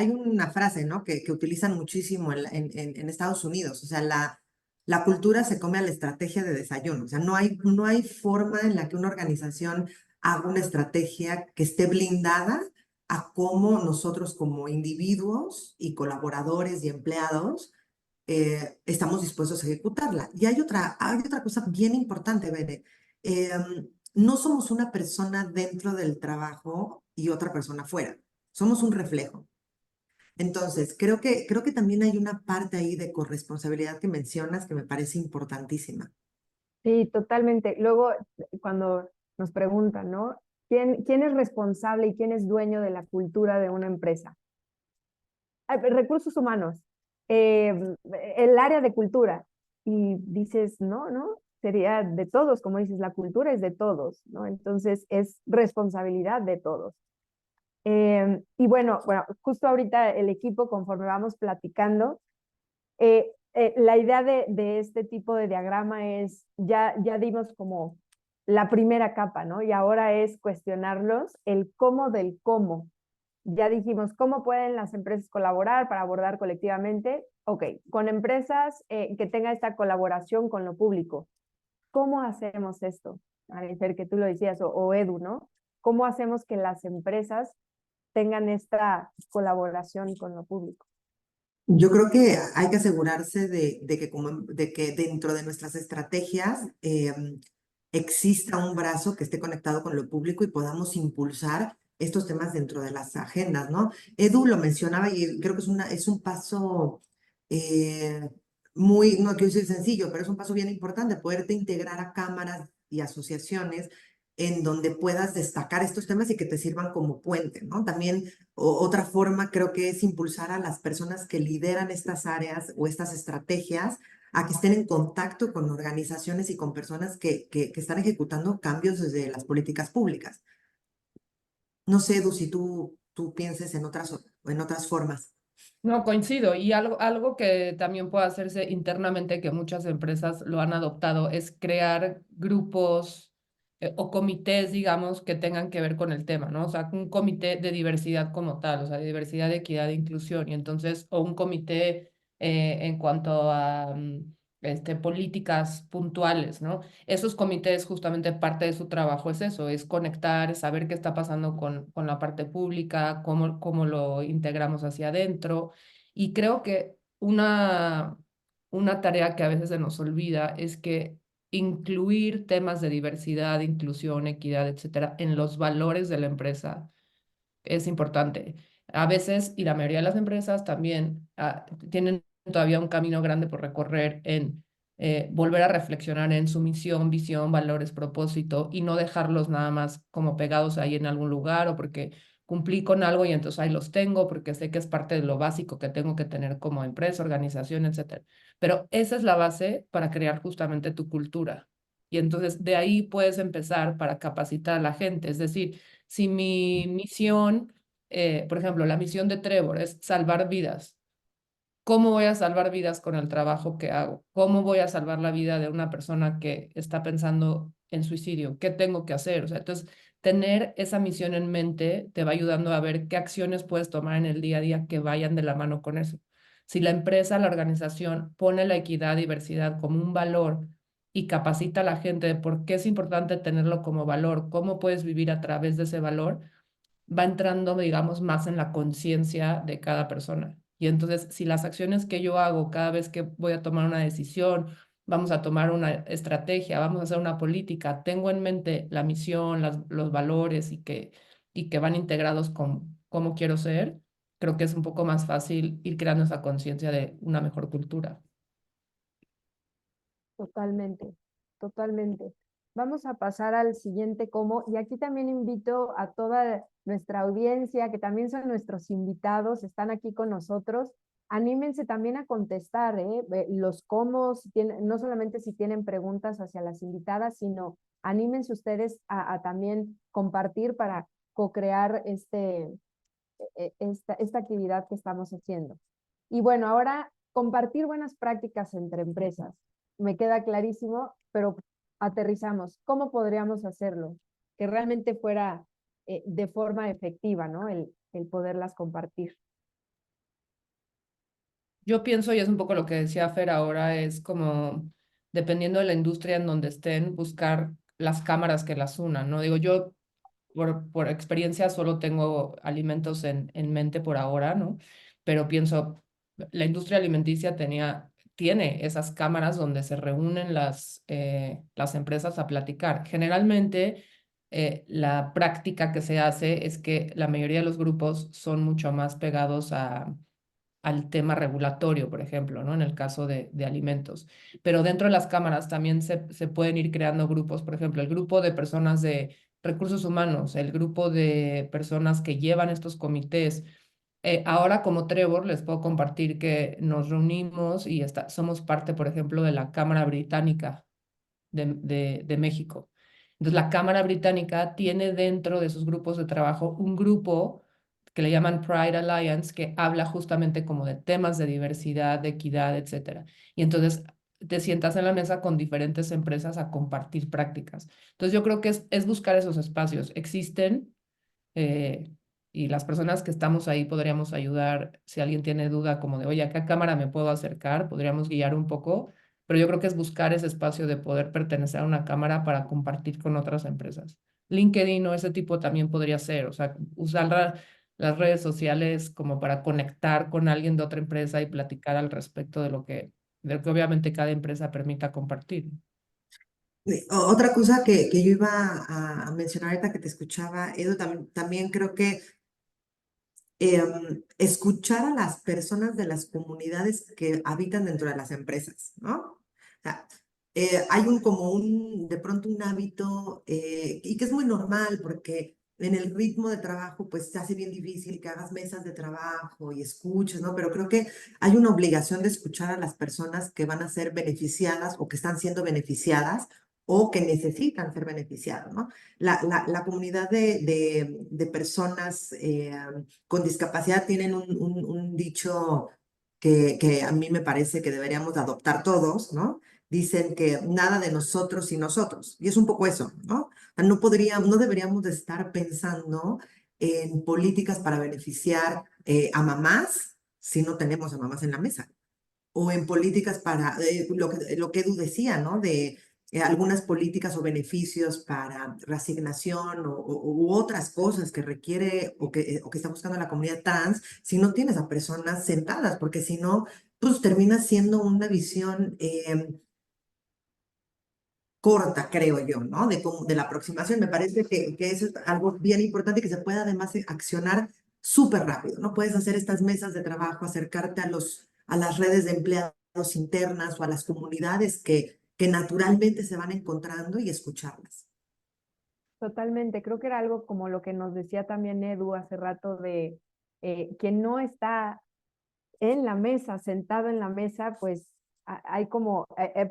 Speaker 3: una frase, ¿no? Que utilizan muchísimo en Estados Unidos. O sea, la cultura se come a la estrategia de desayuno. O sea, no hay forma en la que una organización haga una estrategia que esté blindada a cómo nosotros como individuos y colaboradores y empleados estamos dispuestos a ejecutarla. Y hay otra cosa bien importante, Bene. No somos una persona dentro del trabajo y otra persona fuera. Somos un reflejo. Entonces, creo que también hay una parte ahí de corresponsabilidad que mencionas que me parece importantísima.
Speaker 1: sí, totalmente. Luego, cuando nos preguntan, ¿no? ¿Quién es responsable y quién es dueño de la cultura de una empresa? Recursos humanos, el área de cultura. Y dices, no, no, sería de todos, como dices, la cultura es de todos, ¿no? Entonces es responsabilidad de todos. Y bueno, justo ahorita el equipo, conforme vamos platicando, la idea de este tipo de diagrama es, ya dimos como la primera capa, ¿no? Y ahora es cuestionarlos el cómo del cómo. Ya dijimos, ¿cómo pueden las empresas colaborar para abordar colectivamente? Ok, con empresas que tenga esta colaboración con lo público. ¿Cómo hacemos esto? Fer, que tú lo decías, o Edu, ¿no? ¿Cómo hacemos que las empresas tengan esta colaboración con lo público?
Speaker 3: Yo creo que hay que asegurarse de que dentro de nuestras estrategias exista un brazo que esté conectado con lo público y podamos impulsar estos temas dentro de las agendas, ¿no? Edu lo mencionaba y creo que es un paso eh, no quiero decir sencillo, pero es un paso bien importante, poderte integrar a cámaras y asociaciones en donde puedas destacar estos temas y que te sirvan como puente, ¿no? También otra forma creo que es impulsar a las personas que lideran estas áreas o estas estrategias a que estén en contacto con organizaciones y con personas que están ejecutando cambios desde las políticas públicas. No sé, Edu, si tú pienses en otras formas.
Speaker 2: No, coincido. Y algo que también puede hacerse internamente, que muchas empresas lo han adoptado, es crear grupos o comités, digamos, que tengan que ver con el tema, ¿no? O sea, un comité de diversidad como tal, o sea, de diversidad, equidad e inclusión. Y entonces, o un comité en cuanto a políticas puntuales, ¿no? Esos comités, justamente parte de su trabajo es eso, es conectar, saber qué está pasando con la parte pública, cómo lo integramos hacia adentro. Y creo que una tarea que a veces se nos olvida es que incluir temas de diversidad, inclusión, equidad, etcétera, en los valores de la empresa es importante. A veces, y la mayoría de las empresas también tienen todavía un camino grande por recorrer en volver a reflexionar en su misión, visión, valores, propósito y no dejarlos nada más como pegados ahí en algún lugar o porque cumplí con algo y entonces ahí los tengo porque sé que es parte de lo básico que tengo que tener como empresa, organización, etcétera. Pero esa es la base para crear justamente tu cultura. Y entonces de ahí puedes empezar para capacitar a la gente. Es decir, si mi misión, por ejemplo, la misión de Trevor es salvar vidas, ¿cómo voy a salvar vidas con el trabajo que hago? ¿Cómo voy a salvar la vida de una persona que está pensando en suicidio? ¿Qué tengo que hacer? O sea, entonces, tener esa misión en mente te va ayudando a ver qué acciones puedes tomar en el día a día que vayan de la mano con eso. Si la empresa, la organización pone la equidad, diversidad como un valor y capacita a la gente de por qué es importante tenerlo como valor, cómo puedes vivir a través de ese valor, va entrando, digamos, más en la conciencia de cada persona. Y entonces, si las acciones que yo hago cada vez que voy a tomar una decisión, vamos a tomar una estrategia, vamos a hacer una política, tengo en mente la misión, los valores y que van integrados con cómo quiero ser, creo que es un poco más fácil ir creando esa conciencia de una mejor cultura.
Speaker 1: Totalmente, totalmente. Vamos a pasar al siguiente cómo, y aquí también invito a toda nuestra audiencia, que también son nuestros invitados, están aquí con nosotros. Anímense también a contestar, los cómo, si tienen, no solamente si tienen preguntas hacia las invitadas, sino anímense ustedes a también compartir para co-crear esta actividad que estamos haciendo. Y bueno, ahora compartir buenas prácticas entre empresas. Me queda clarísimo, pero aterrizamos. ¿Cómo podríamos hacerlo? Que realmente fuera de forma efectiva, ¿no? El poderlas compartir.
Speaker 2: Yo pienso, y es un poco lo que decía Fer ahora, es como, dependiendo de la industria en donde estén, buscar las cámaras que las unan, ¿no? Digo, yo por experiencia solo tengo alimentos en mente por ahora, ¿no? Pero pienso, la industria alimenticia tiene esas cámaras donde se reúnen las empresas a platicar. Generalmente, la práctica que se hace es que la mayoría de los grupos son mucho más pegados al tema regulatorio, por ejemplo, ¿no? En el caso de alimentos. Pero dentro de las cámaras también se pueden ir creando grupos, por ejemplo, el grupo de personas de recursos humanos, el grupo de personas que llevan estos comités. Ahora como Trevor les puedo compartir que nos reunimos y somos parte, por ejemplo, de la Cámara Británica de México. Entonces, la Cámara Británica tiene dentro de sus grupos de trabajo un grupo que le llaman Pride Alliance, que habla justamente como de temas de diversidad, de equidad, etcétera. Y entonces te sientas en la mesa con diferentes empresas a compartir prácticas. Entonces, yo creo que es buscar esos espacios. Existen, eh, y las personas que estamos ahí podríamos ayudar. Si alguien tiene duda como de, oye, ¿a qué cámara me puedo acercar? Podríamos guiar un poco, pero yo creo que es buscar ese espacio de poder pertenecer a una cámara para compartir con otras empresas. LinkedIn o ese tipo también podría ser, o sea, usar las redes sociales como para conectar con alguien de otra empresa y platicar al respecto de lo que obviamente cada empresa permita compartir.
Speaker 3: Otra cosa que yo iba a mencionar ahorita que te escuchaba, Edu, también creo que escuchar a las personas de las comunidades que habitan dentro de las empresas, ¿no? O sea, hay de pronto un hábito, y que es muy normal porque en el ritmo de trabajo pues se hace bien difícil que hagas mesas de trabajo y escuches, ¿no? Pero creo que hay una obligación de escuchar a las personas que van a ser beneficiadas o que están siendo beneficiadas o que necesitan ser beneficiadas, ¿no? La comunidad de personas con discapacidad tienen un dicho que a mí me parece que deberíamos de adoptar todos, ¿no? Dicen que nada de nosotros y nosotros. Y es un poco eso, ¿no? O sea, no deberíamos de estar pensando en políticas para beneficiar a mamás si no tenemos a mamás en la mesa o en políticas para lo que Edu decía, ¿no? De algunas políticas o beneficios para reasignación u otras cosas que requiere o que está buscando la comunidad trans, si no tienes a personas sentadas, porque si no, pues termina siendo una visión corta, creo yo, ¿no? De la aproximación. Me parece que eso es algo bien importante que se puede además accionar súper rápido, ¿no? Puedes hacer estas mesas de trabajo, acercarte a las redes de empleados internas o a las comunidades que naturalmente se van encontrando y escucharlas.
Speaker 1: Totalmente, creo que era algo como lo que nos decía también Edu hace rato de quien no está en la mesa, sentado en la mesa, pues hay como,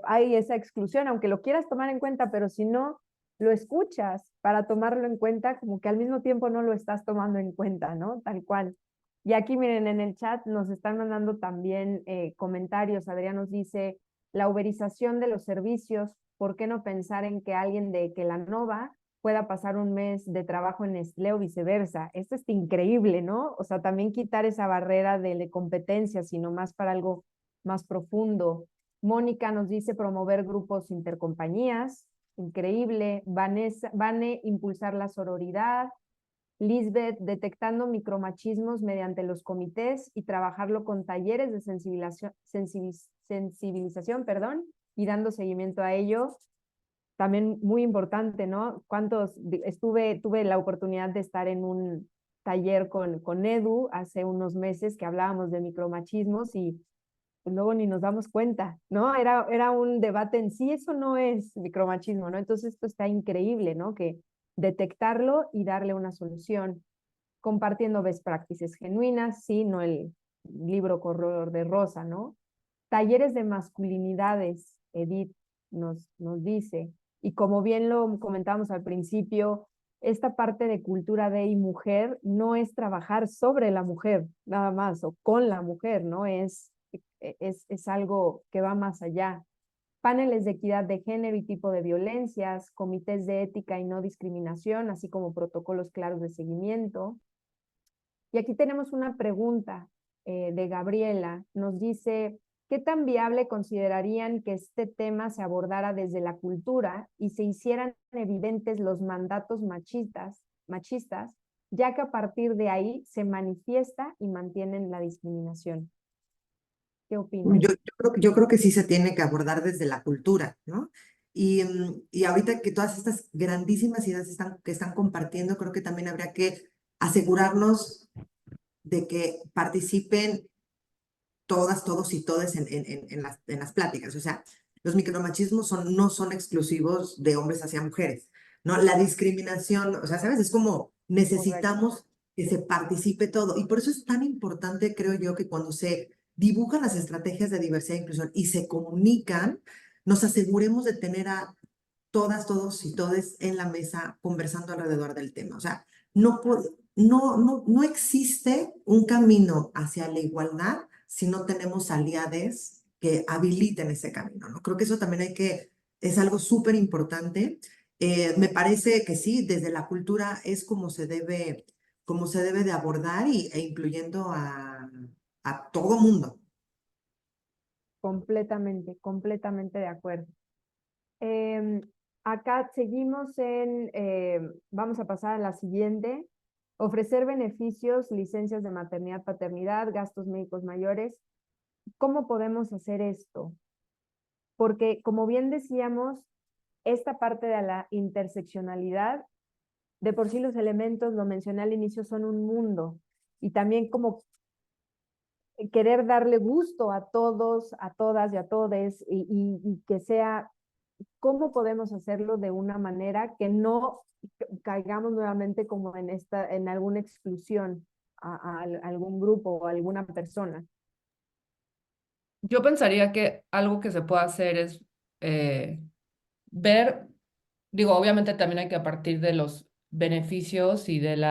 Speaker 1: hay esa exclusión, aunque lo quieras tomar en cuenta, pero si no lo escuchas para tomarlo en cuenta, como que al mismo tiempo no lo estás tomando en cuenta, ¿no? Tal cual. Y aquí miren, en el chat nos están mandando también comentarios. Adrián nos dice, la uberización de los servicios, ¿por qué no pensar en que alguien de Kelanova pueda pasar un mes de trabajo en Nestlé o viceversa? Esto es increíble, ¿no? O sea, también quitar esa barrera de competencia, sino más para algo más profundo. Mónica nos dice promover grupos intercompañías, increíble. Vanessa, Vane, impulsar la sororidad. Lisbeth, detectando micromachismos mediante los comités y trabajarlo con talleres de sensibilización, perdón, y dando seguimiento a ello. También muy importante, ¿no? Tuve la oportunidad de estar en un taller con Edu hace unos meses que hablábamos de micromachismos y pues luego ni nos damos cuenta, ¿no? Era un debate en sí, eso no es micromachismo, ¿no? Entonces esto está increíble, ¿no? Que detectarlo y darle una solución, compartiendo best practices genuinas, sí, no el libro color de rosa, ¿no? Talleres de masculinidades, Edith nos dice, y como bien lo comentábamos al principio, esta parte de cultura de y mujer no es trabajar sobre la mujer, nada más, o con la mujer, ¿no? Es algo que va más allá. Paneles de equidad de género y tipo de violencias, comités de ética y no discriminación, así como protocolos claros de seguimiento. Y aquí tenemos una pregunta de Gabriela. Nos dice, ¿qué tan viable considerarían que este tema se abordara desde la cultura y se hicieran evidentes los mandatos machistas, ya que a partir de ahí se manifiesta y mantienen la discriminación? ¿Qué opinan?
Speaker 3: Yo creo que sí se tiene que abordar desde la cultura, ¿no? Y ahorita que todas estas grandísimas ideas que están compartiendo, creo que también habría que asegurarnos de que participen todas, todos y todes en las pláticas. O sea, los micromachismos no son exclusivos de hombres hacia mujeres, ¿no? La discriminación, o sea, ¿sabes? Es como
Speaker 1: Correcto.
Speaker 3: necesitamos que se participe todo. Y por eso es tan importante, creo yo, que cuando se dibujan las estrategias de diversidad e inclusión y se comunican, nos aseguremos de tener a todas, todos y todes en la mesa conversando alrededor del tema. O sea, no existe un camino hacia la igualdad si no tenemos aliados que habiliten ese camino, ¿no? Creo que eso también es algo súper importante. Me parece que sí, desde la cultura es como se debe de abordar e incluyendo a todo mundo.
Speaker 1: Completamente, completamente de acuerdo. Eh, Acá seguimos vamos a pasar a la siguiente, ofrecer beneficios, licencias de maternidad, paternidad, gastos médicos mayores. ¿Cómo podemos hacer esto? Porque como bien decíamos, esta parte de la interseccionalidad, de por sí los elementos, lo mencioné al inicio, son un mundo. Y también como querer darle gusto a todos, a todas y a todes, y que sea, ¿cómo podemos hacerlo de una manera que no caigamos nuevamente como en alguna exclusión a algún grupo o a alguna persona?
Speaker 2: Yo pensaría que algo que se puede hacer es ver, digo, obviamente también hay que a partir de los beneficios y del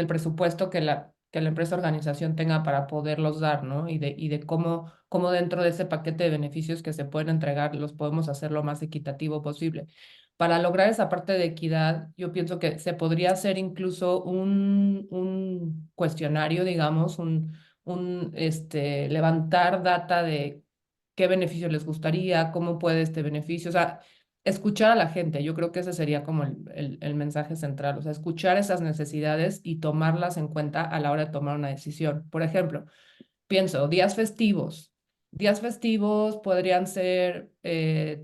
Speaker 2: presupuesto que la empresa organización tenga para poderlos dar, ¿no? Y de cómo dentro de ese paquete de beneficios que se pueden entregar los podemos hacer lo más equitativo posible. Para lograr esa parte de equidad, yo pienso que se podría hacer incluso un cuestionario, digamos, levantar data de qué beneficio les gustaría, cómo puede este beneficio, o sea, escuchar a la gente. Yo creo que ese sería como el mensaje central, o sea, escuchar esas necesidades y tomarlas en cuenta a la hora de tomar una decisión. Por ejemplo, pienso, días festivos. Días festivos podrían ser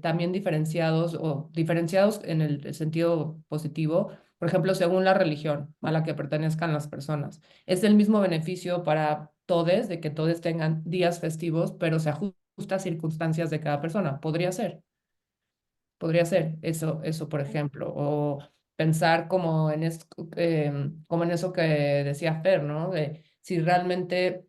Speaker 2: también diferenciados o diferenciados en el sentido positivo, por ejemplo, según la religión a la que pertenezcan las personas. Es el mismo beneficio para todos de que todos tengan días festivos, pero se ajusta a circunstancias de cada persona. Podría ser eso, por ejemplo, o pensar como en eso que decía Fer, ¿no? De si realmente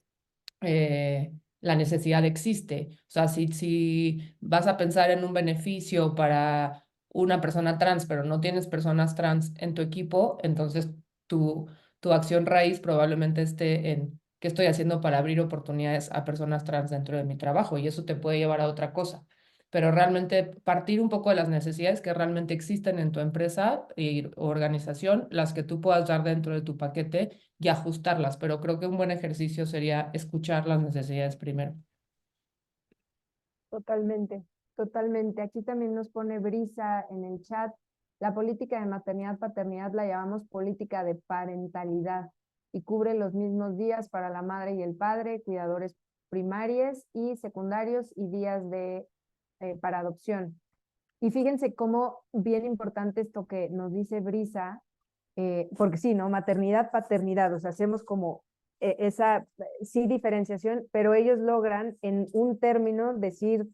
Speaker 2: la necesidad existe. O sea, si vas a pensar en un beneficio para una persona trans, pero no tienes personas trans en tu equipo, entonces tu, tu acción raíz probablemente esté en qué estoy haciendo para abrir oportunidades a personas trans dentro de mi trabajo y eso te puede llevar a otra cosa. Pero realmente partir un poco de las necesidades que realmente existen en tu empresa y organización, las que tú puedas dar dentro de tu paquete y ajustarlas, pero creo que un buen ejercicio sería escuchar las necesidades primero.
Speaker 1: Totalmente, totalmente. Aquí también nos pone Brisa en el chat. La política de maternidad-paternidad la llamamos política de parentalidad y cubre los mismos días para la madre y el padre, cuidadores primarios y secundarios y días para adopción. Y fíjense cómo bien importante esto que nos dice Brisa, porque sí, ¿no? Maternidad, paternidad, o sea, hacemos como esa, sí, diferenciación, pero ellos logran en un término decir,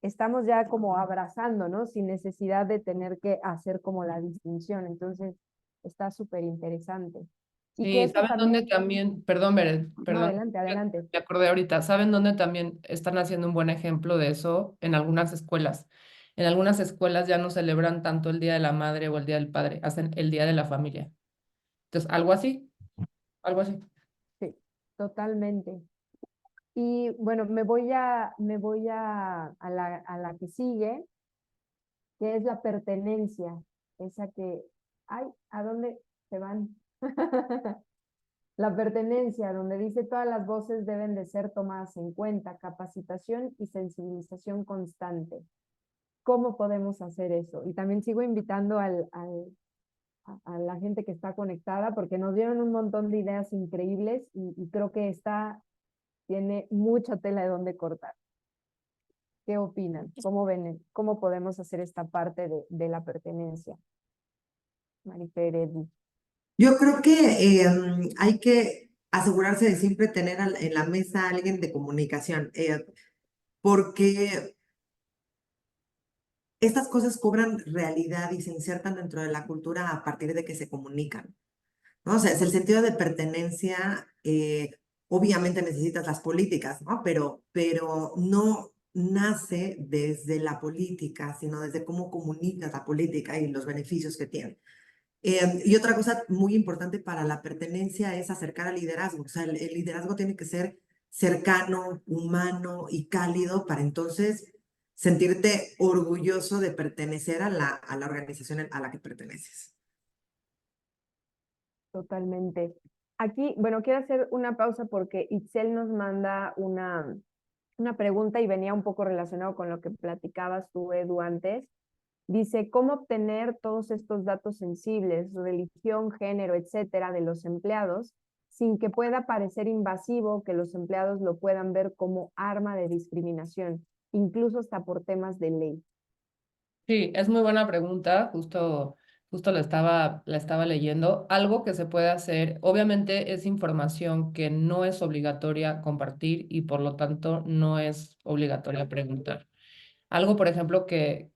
Speaker 1: estamos ya como abrazando, ¿no? Sin necesidad de tener que hacer como la distinción. Entonces, está súper interesante. Y que
Speaker 2: Sí,
Speaker 1: esto
Speaker 2: ¿saben dónde
Speaker 1: también,
Speaker 2: también? Perdón, Beren,
Speaker 1: no,
Speaker 2: perdón,
Speaker 1: adelante, adelante.
Speaker 2: me acordé ahorita. ¿Saben dónde también están haciendo un buen ejemplo de eso? En algunas escuelas. En algunas escuelas ya no celebran tanto el Día de la Madre o el Día del Padre, hacen el Día de la Familia. Entonces, algo así, algo así.
Speaker 1: Sí, totalmente. Y bueno, a la que sigue, que es la pertenencia, esa que, ay, ¿a dónde se van? La pertenencia, donde dice todas las voces deben de ser tomadas en cuenta, capacitación y sensibilización constante. ¿Cómo podemos hacer eso? Y también sigo invitando a la gente que está conectada porque nos dieron un montón de ideas increíbles y creo que esta tiene mucha tela de donde cortar. ¿Qué opinan? ¿Cómo ven? ¿Cómo podemos hacer esta parte de la pertenencia? Marifer, Eddie.
Speaker 3: Yo creo que hay que asegurarse de siempre tener en la mesa a alguien de comunicación, porque estas cosas cobran realidad y se insertan dentro de la cultura a partir de que se comunican, ¿no? O sea, es el sentido de pertenencia, obviamente necesitas las políticas, ¿no? Pero no nace desde la política, sino desde cómo comunicas la política y los beneficios que tiene. Y otra cosa muy importante para la pertenencia es acercar al liderazgo. O sea, el liderazgo tiene que ser cercano, humano y cálido para entonces sentirte orgulloso de pertenecer a la organización a la que perteneces.
Speaker 1: Totalmente. Aquí, bueno, quiero hacer una pausa porque Itzel nos manda una pregunta y venía un poco relacionado con lo que platicabas tú, Edu, antes. Dice, ¿cómo obtener todos estos datos sensibles, religión, género, etcétera, de los empleados, sin que pueda parecer invasivo que los empleados lo puedan ver como arma de discriminación, incluso hasta por temas de ley?
Speaker 2: Sí, es muy buena pregunta, justo la estaba leyendo. Algo que se puede hacer, obviamente es información que no es obligatoria compartir y por lo tanto no es obligatoria preguntar. Algo, por ejemplo, que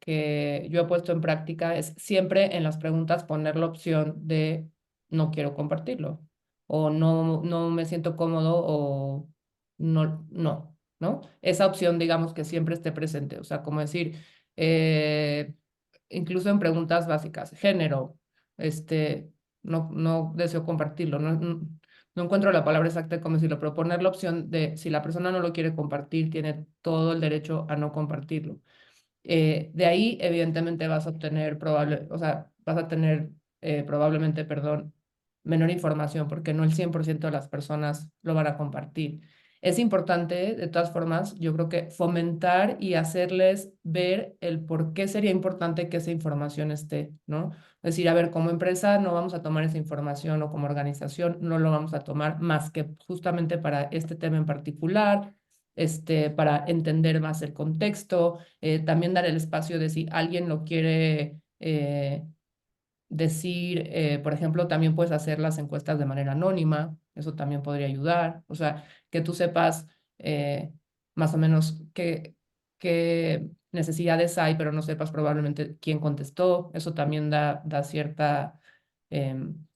Speaker 2: yo he puesto en práctica es siempre en las preguntas poner la opción de no quiero compartirlo o no me siento cómodo o ¿no? Esa opción, digamos, que siempre esté presente. O sea, como decir, eh, incluso en preguntas básicas, género, este, no deseo compartirlo, no encuentro la palabra exacta de cómo decirlo, pero poner la opción de si la persona no lo quiere compartir, tiene todo el derecho a no compartirlo. De ahí, evidentemente, vas a tener probablemente, perdón, menor información porque no el 100% de las personas lo van a compartir. Es importante, de todas formas, yo creo que fomentar y hacerles ver el por qué sería importante que esa información esté, ¿no? Decir, a ver, como empresa no vamos a tomar esa información o como organización no lo vamos a tomar más que justamente para este tema en particular, para entender más el contexto, también dar el espacio de si alguien lo quiere decir, por ejemplo, también puedes hacer las encuestas de manera anónima, eso también podría ayudar, o sea, que tú sepas más o menos qué necesidades hay, pero no sepas probablemente quién contestó, eso también da cierta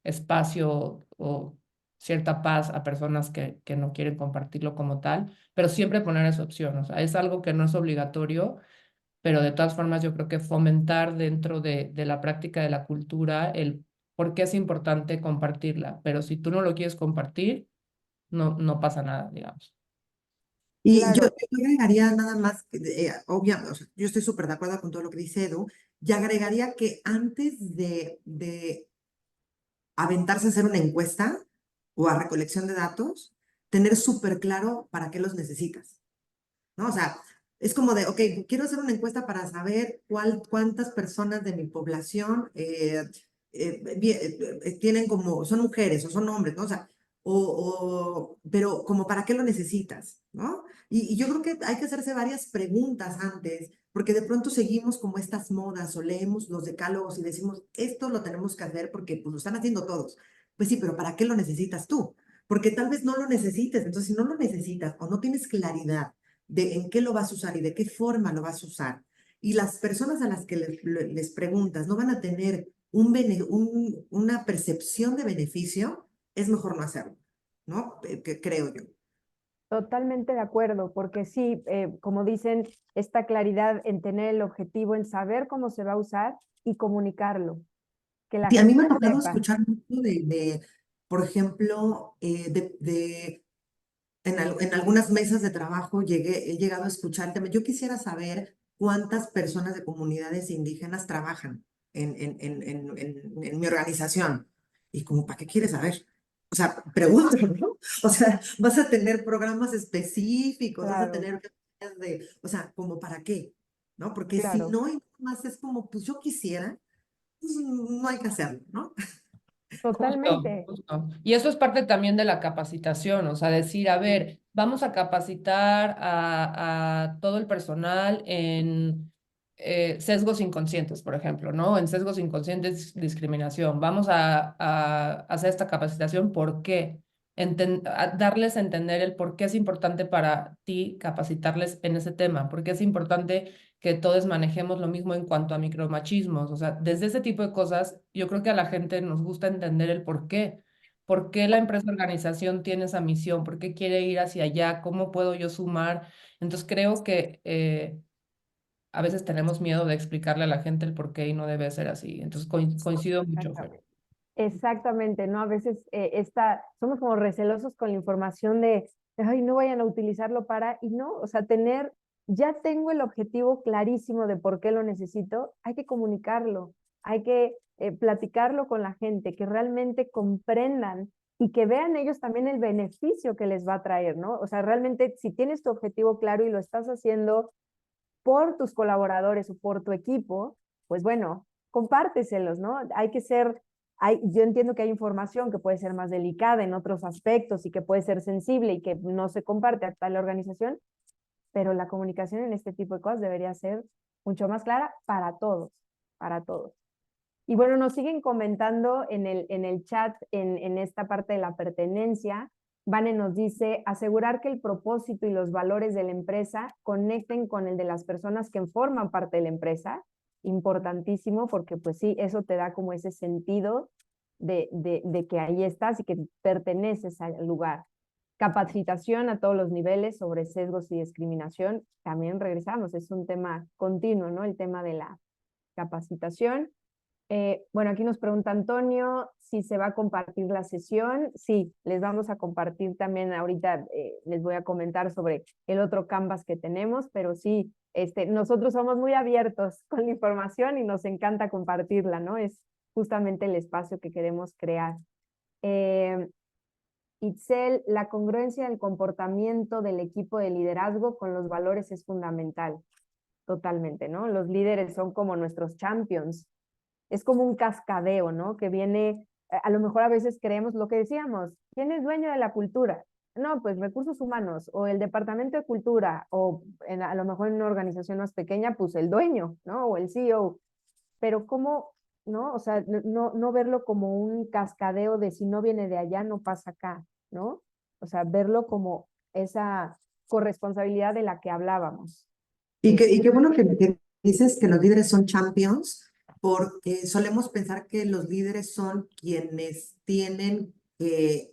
Speaker 2: espacio o cierta paz a personas que no quieren compartirlo como tal, pero siempre poner esa opción, o sea, es algo que no es obligatorio, pero de todas formas yo creo que fomentar dentro de la práctica de la cultura el por qué es importante compartirla, pero si tú no lo quieres compartir, no pasa nada, digamos.
Speaker 3: Y yo,
Speaker 1: Claro,
Speaker 3: yo agregaría nada más, obviamente, o sea, yo estoy súper de acuerdo con todo lo que dice Edu, y agregaría que antes de aventarse a hacer una encuesta o a recolección de datos, tener súper claro para qué los necesitas, ¿no? O sea, es como de, ok, quiero hacer una encuesta para saber cuántas personas de mi población tienen como, son mujeres o son hombres, ¿no? O sea, pero como para qué lo necesitas, ¿no? Y yo creo que hay que hacerse varias preguntas antes, porque de pronto seguimos como estas modas o leemos los decálogos y decimos, esto lo tenemos que hacer porque pues lo están haciendo todos. Pues sí, pero ¿para qué lo necesitas tú? Porque tal vez no lo necesites. Entonces, si no lo necesitas o no tienes claridad de en qué lo vas a usar y de qué forma lo vas a usar. Y las personas a las que les preguntas no van a tener una percepción de beneficio, es mejor no hacerlo, ¿no? Que creo yo.
Speaker 1: totalmente de acuerdo, porque sí, como dicen, esta claridad en tener el objetivo, en saber cómo se va a usar y comunicarlo, que la
Speaker 3: Sí, a mí me ha
Speaker 1: gente
Speaker 3: tocado
Speaker 1: sepa.
Speaker 3: escuchar mucho por ejemplo, en algunas mesas de trabajo he llegado a escuchar, yo quisiera saber cuántas personas de comunidades indígenas trabajan en mi organización. Y como, ¿para qué quieres saber? O sea, pregúntalo, ¿no? O sea, vas a tener programas específicos, vas a
Speaker 1: Claro,
Speaker 3: tener, o sea, como para qué, ¿no? Porque si
Speaker 1: claro,
Speaker 3: no, y más es como, pues yo quisiera, pues no hay que hacerlo, ¿no?
Speaker 2: Justo,
Speaker 1: totalmente.
Speaker 2: justo. Y eso es parte también de la capacitación, o sea, decir, a ver, vamos a capacitar a todo el personal en sesgos inconscientes, por ejemplo, ¿no? En sesgos inconscientes, discriminación. Vamos a hacer esta capacitación, ¿por qué? Darles a entender el por qué es importante para ti capacitarles en ese tema, por qué es importante que todos manejemos lo mismo en cuanto a micromachismos. O sea, desde ese tipo de cosas, yo creo que a la gente nos gusta entender el por qué la empresa organización tiene esa misión, por qué quiere ir hacia allá, cómo puedo yo sumar. Entonces creo que a veces tenemos miedo de explicarle a la gente el por qué y no debe ser así. Entonces coincido mucho, Fer.
Speaker 1: Exactamente. Exactamente, ¿no? A veces somos como recelosos con la información de, ay, no vayan a utilizarlo para, y no, o sea, ya tengo el objetivo clarísimo de por qué lo necesito, hay que comunicarlo, hay que platicarlo con la gente, que realmente comprendan y que vean ellos también el beneficio que les va a traer, ¿no? O sea, realmente si tienes tu objetivo claro y lo estás haciendo por tus colaboradores o por tu equipo, pues bueno, compárteselos, ¿no? Yo entiendo que hay información que puede ser más delicada en otros aspectos y que puede ser sensible y que no se comparte a tal organización, pero la comunicación en este tipo de cosas debería ser mucho más clara para todos, para todos. Y bueno, nos siguen comentando en el chat, en esta parte de la pertenencia. Vane nos dice, asegurar que el propósito y los valores de la empresa conecten con el de las personas que forman parte de la empresa. Importantísimo porque pues sí, eso te da como ese sentido de que ahí estás y que perteneces al lugar. Capacitación a todos los niveles sobre sesgos y discriminación. También regresamos, es un tema continuo, ¿no? El tema de la capacitación. Bueno, aquí nos pregunta Antonio si se va a compartir la sesión. Sí, les vamos a compartir también ahorita, les voy a comentar sobre el otro Canvas que tenemos, pero sí, nosotros somos muy abiertos con la información y nos encanta compartirla, ¿no? Es justamente el espacio que queremos crear. Eh, Itzel, la congruencia del comportamiento del equipo de liderazgo con los valores es fundamental, totalmente, ¿no? Los líderes son como nuestros champions es como un cascadeo, ¿no? Que viene, a lo mejor a veces creemos lo que decíamos, ¿quién es dueño de la cultura? No, pues recursos humanos o el departamento de cultura o a lo mejor en una organización más pequeña, pues el dueño, ¿no? O el CEO. Pero cómo, ¿no? O sea, no verlo como un cascadeo de si no viene de allá, no pasa acá, ¿no? O sea, verlo como esa corresponsabilidad de la que hablábamos.
Speaker 3: Y qué bueno que dices que los líderes son champions, porque solemos pensar que los líderes son quienes tienen que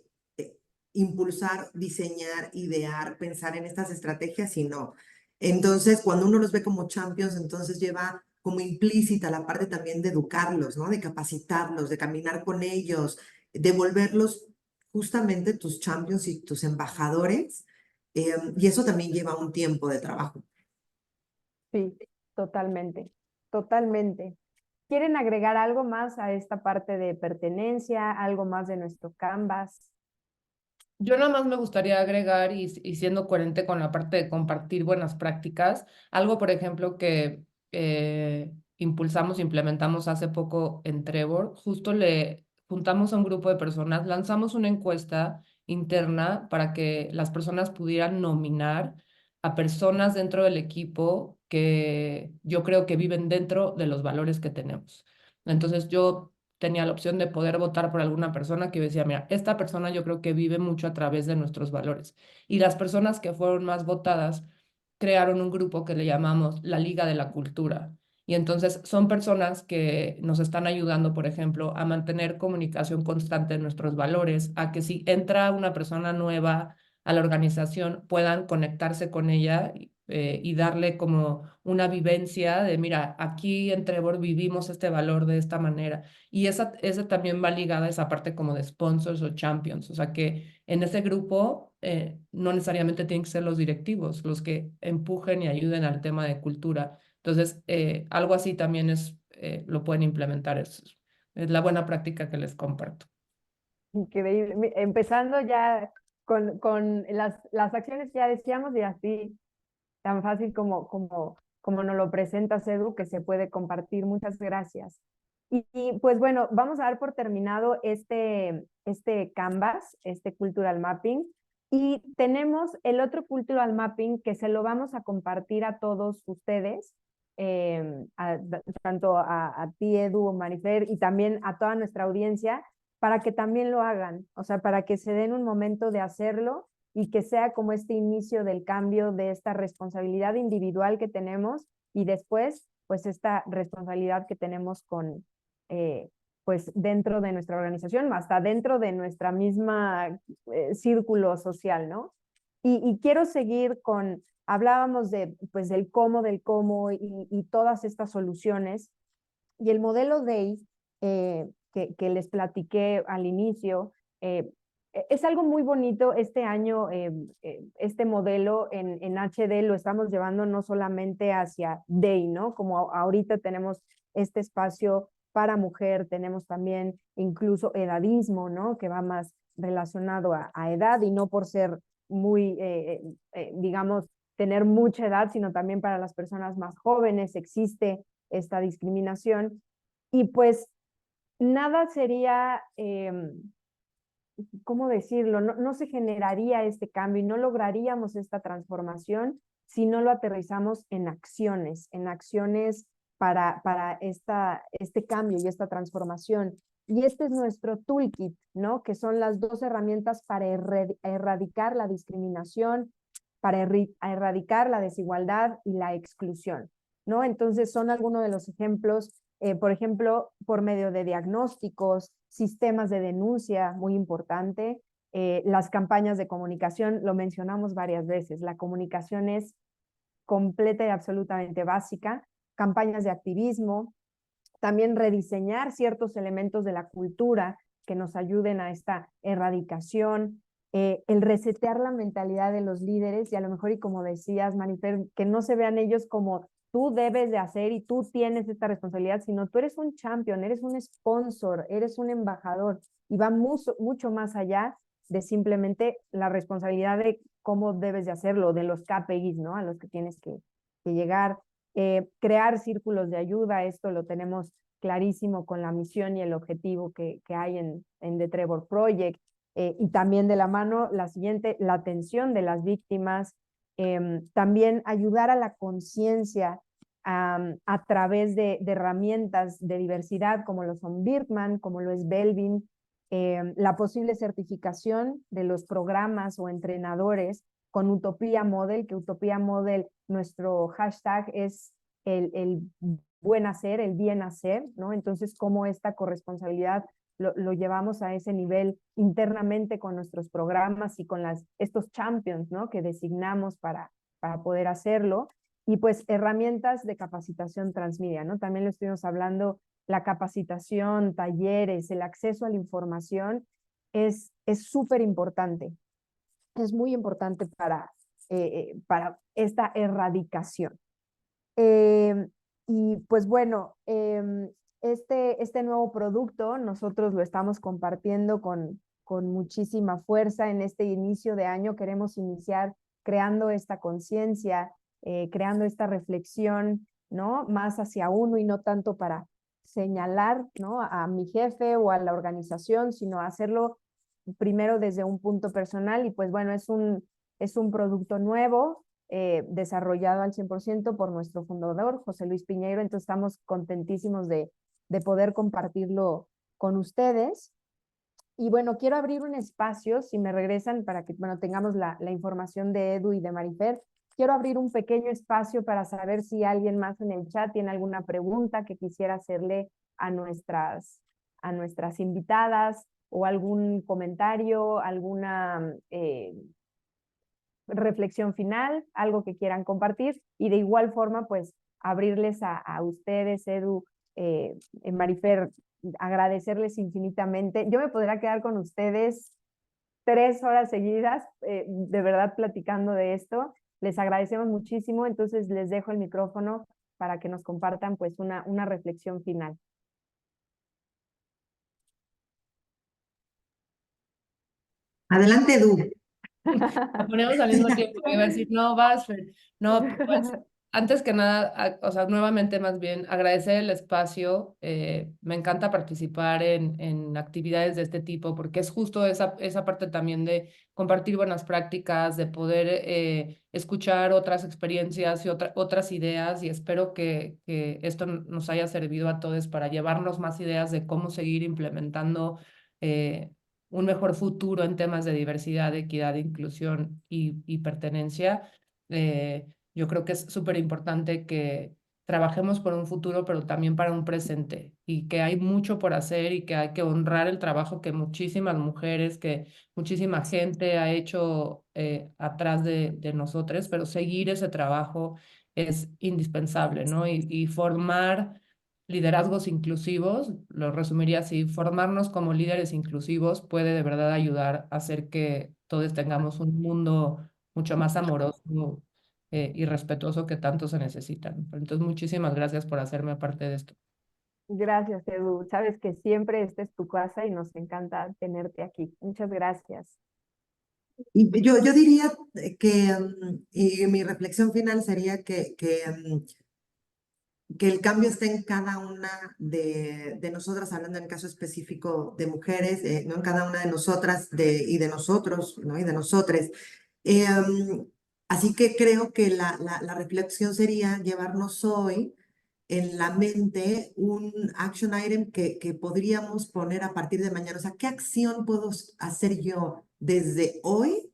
Speaker 3: impulsar, diseñar, idear, pensar en estas estrategias y no. Entonces, cuando uno los ve como champions, entonces lleva como implícita la parte también de educarlos, ¿no? De capacitarlos, de caminar con ellos, de volverlos justamente tus champions y tus embajadores. Y eso también lleva un tiempo de trabajo.
Speaker 1: Sí, totalmente, totalmente. ¿Quieren agregar algo más a esta parte de pertenencia, algo más de nuestro Canvas?
Speaker 2: Yo nada más me gustaría agregar, y siendo coherente con la parte de compartir buenas prácticas, algo, por ejemplo, que impulsamos, implementamos hace poco en Trevor, justo le juntamos a un grupo de personas, lanzamos una encuesta interna para que las personas pudieran nominar a personas dentro del equipo que yo creo que viven dentro de los valores que tenemos. Entonces yo tenía la opción de poder votar por alguna persona que yo decía, mira, esta persona yo creo que vive mucho a través de nuestros valores. Y las personas que fueron más votadas crearon un grupo que le llamamos la Liga de la Cultura. Y entonces son personas que nos están ayudando, por ejemplo, a mantener comunicación constante en nuestros valores, a que si entra una persona nueva a la organización puedan conectarse con ella y darle como una vivencia de, mira, aquí en Trevor vivimos este valor de esta manera. Y esa también va ligada a esa parte como de sponsors o champions. O sea que en ese grupo no necesariamente tienen que ser los directivos, los que empujen y ayuden al tema de cultura. Entonces, algo así también lo pueden implementar. Es la buena práctica que les comparto.
Speaker 1: Increíble. Empezando ya con las acciones que ya decíamos y así tan fácil como nos lo presentas, Edu, que se puede compartir. Muchas gracias. Pues bueno, vamos a dar por terminado este Canvas, este Cultural Mapping. Y tenemos el otro Cultural Mapping que se lo vamos a compartir a todos ustedes, tanto a ti, Edu, Marifer, y también a toda nuestra audiencia, para que también lo hagan, o sea, para que se den un momento de hacerlo y que sea como este inicio del cambio de esta responsabilidad individual que tenemos y después, pues esta responsabilidad que tenemos pues dentro de nuestra organización, hasta dentro de nuestra misma círculo social, ¿no? Y quiero seguir hablábamos pues del cómo y todas estas soluciones y el modelo DEI que les platiqué al inicio, es algo muy bonito este año, este modelo en HD lo estamos llevando no solamente hacia DEI, ¿no? Como ahorita tenemos este espacio para mujer, tenemos también incluso edadismo, ¿no? Que va más relacionado a edad y no por ser muy, digamos, tener mucha edad, sino también para las personas más jóvenes existe esta discriminación. Y pues nada sería, ¿cómo decirlo? No se generaría este cambio y no lograríamos esta transformación si no lo aterrizamos en acciones para este cambio y esta transformación. Y este es nuestro toolkit, ¿no? Que son las dos herramientas para erradicar la discriminación, para erradicar la desigualdad y la exclusión, ¿no? Entonces son algunos de los ejemplos, por ejemplo, por medio de diagnósticos, sistemas de denuncia, muy importante, las campañas de comunicación, lo mencionamos varias veces, la comunicación es completa y absolutamente básica, campañas de activismo, también rediseñar ciertos elementos de la cultura que nos ayuden a esta erradicación, el resetear la mentalidad de los líderes y a lo mejor, y como decías, Marifer, que no se vean ellos como tú debes de hacer y tú tienes esta responsabilidad, sino tú eres un champion, eres un sponsor, eres un embajador y va mucho más allá de simplemente la responsabilidad de cómo debes de hacerlo, de los KPIs, ¿no? A los que tienes que llegar. Crear círculos de ayuda, esto lo tenemos clarísimo con la misión y el objetivo que hay en The Trevor Project. Y también de la mano, la siguiente, la atención de las víctimas, también ayudar a la conciencia a través de herramientas de diversidad como lo son Birkman, como lo es Belvin, la posible certificación de los programas o entrenadores con Utopía Model, que Utopía Model, nuestro hashtag es el buen hacer, el bien hacer, ¿no? Entonces, cómo esta corresponsabilidad lo llevamos a ese nivel internamente con nuestros programas y con estos champions, ¿no? Que designamos para poder hacerlo. Y pues herramientas de capacitación transmedia, ¿no? También lo estuvimos hablando, la capacitación, talleres, el acceso a la información es súper importante. Es muy importante para esta erradicación. Y pues bueno, este nuevo producto nosotros lo estamos compartiendo con muchísima fuerza en este inicio de año. Queremos iniciar creando esta conciencia, creando esta reflexión, ¿no? Más hacia uno y no tanto para señalar, ¿no? A mi jefe o a la organización, sino hacerlo primero desde un punto personal. Y pues bueno, es un producto nuevo, desarrollado al 100% por nuestro fundador, José Luis Piñeiro. Entonces estamos contentísimos de poder compartirlo con ustedes. Y bueno, quiero abrir un espacio, si me regresan, para que bueno, tengamos la información de Edu y de Marifer. Quiero abrir un pequeño espacio para saber si alguien más en el chat tiene alguna pregunta que quisiera hacerle a nuestras invitadas, o algún comentario, alguna reflexión final, algo que quieran compartir. Y de igual forma, pues abrirles a ustedes, Edu, Marifer, agradecerles infinitamente. Yo me podría quedar con ustedes 3 horas seguidas, de verdad, platicando de esto. Les agradecemos muchísimo. Entonces les dejo el micrófono para que nos compartan pues una reflexión final.
Speaker 3: Adelante, Edu.
Speaker 2: La ponemos al mismo tiempo, iba a decir, no, vas, Fer. No, pues, antes que nada, o sea, nuevamente más bien, agradecer el espacio. Me encanta participar en actividades de este tipo, porque es justo esa parte también de compartir buenas prácticas, de poder escuchar otras experiencias y otras ideas, y espero que esto nos haya servido a todos para llevarnos más ideas de cómo seguir implementando un mejor futuro en temas de diversidad, equidad, inclusión y pertenencia. Yo creo que es súper importante que trabajemos por un futuro, pero también para un presente, y que hay mucho por hacer y que hay que honrar el trabajo que muchísimas mujeres, que muchísima gente ha hecho atrás de nosotros, pero seguir ese trabajo es indispensable, ¿no? Y formar liderazgos inclusivos, lo resumiría así: formarnos como líderes inclusivos puede de verdad ayudar a hacer que todos tengamos un mundo mucho más amoroso y respetuoso, que tanto se necesitan. Entonces, muchísimas gracias por hacerme parte de esto.
Speaker 1: Gracias, Edu. Sabes que siempre esta es tu casa y nos encanta tenerte aquí. Muchas gracias.
Speaker 3: Y yo diría que, y mi reflexión final sería que el cambio está en cada una de nosotras, hablando en el caso específico de mujeres, no en cada una de nosotras y de nosotros, ¿no? Y de nosotres. Eh, Así que creo que la reflexión sería llevarnos hoy en la mente un action item que podríamos poner a partir de mañana. O sea, ¿qué acción puedo hacer yo desde hoy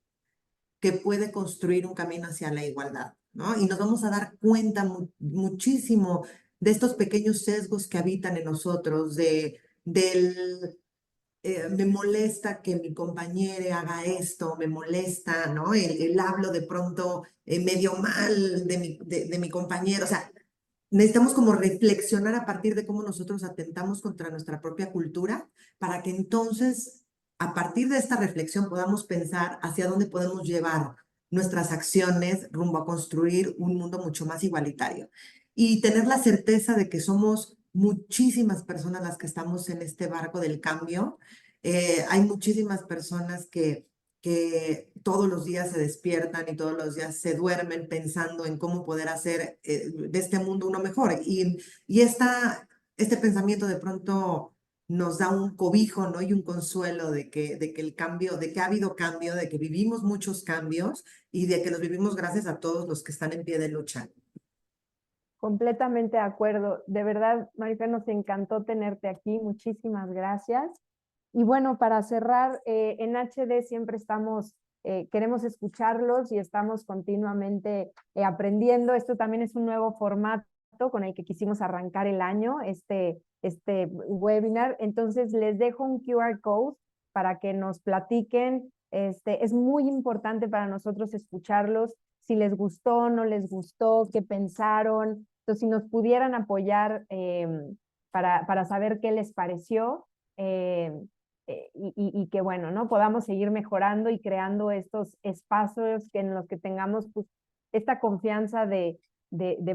Speaker 3: que puede construir un camino hacia la igualdad, ¿no? Y nos vamos a dar cuenta muchísimo de estos pequeños sesgos que habitan en nosotros, me molesta que mi compañero haga esto, me molesta, ¿no? El hablo de pronto medio mal de mi compañero. O sea, necesitamos como reflexionar a partir de cómo nosotros atentamos contra nuestra propia cultura, para que entonces, a partir de esta reflexión, podamos pensar hacia dónde podemos llevar nuestras acciones rumbo a construir un mundo mucho más igualitario. Y tener la certeza de que somos muchísimas personas las que estamos en este barco del cambio. Hay muchísimas personas que todos los días se despiertan y todos los días se duermen pensando en cómo poder hacer de este mundo uno mejor. Y este pensamiento de pronto nos da un cobijo, ¿no? Y un consuelo de que el cambio, de que ha habido cambio, de que vivimos muchos cambios y de que los vivimos gracias a todos los que están en pie de lucha.
Speaker 1: Completamente de acuerdo. De verdad, Marifer, nos encantó tenerte aquí. Muchísimas gracias. Y bueno, para cerrar, en HD siempre estamos, queremos escucharlos y estamos continuamente aprendiendo. Esto también es un nuevo formato con el que quisimos arrancar el año, este webinar. Entonces, les dejo un QR code para que nos platiquen. Es muy importante para nosotros escucharlos, si les gustó, no les gustó, qué pensaron. Entonces, si nos pudieran apoyar para saber qué les pareció, y que bueno, ¿no? Podamos seguir mejorando y creando estos espacios en los que tengamos pues, esta confianza de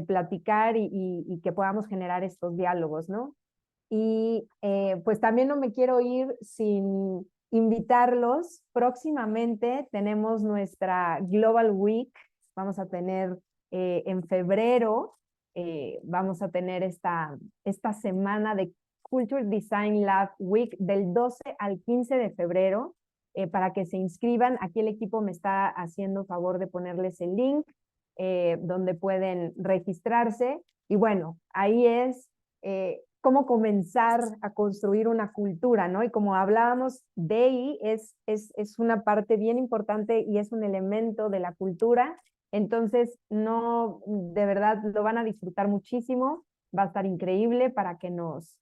Speaker 1: platicar y que podamos generar estos diálogos, ¿no? Y pues también no me quiero ir sin invitarlos. Próximamente tenemos nuestra Global Week. Vamos a tener en febrero, vamos a tener esta semana de Culture Design Lab Week del 12 al 15 de febrero. Para que se inscriban. Aquí el equipo me está haciendo favor de ponerles el link donde pueden registrarse. Y bueno, ahí es cómo comenzar a construir una cultura, ¿no? Y como hablábamos, DEI es una parte bien importante y es un elemento de la cultura. Entonces, no, de verdad, lo van a disfrutar muchísimo. Va a estar increíble para que nos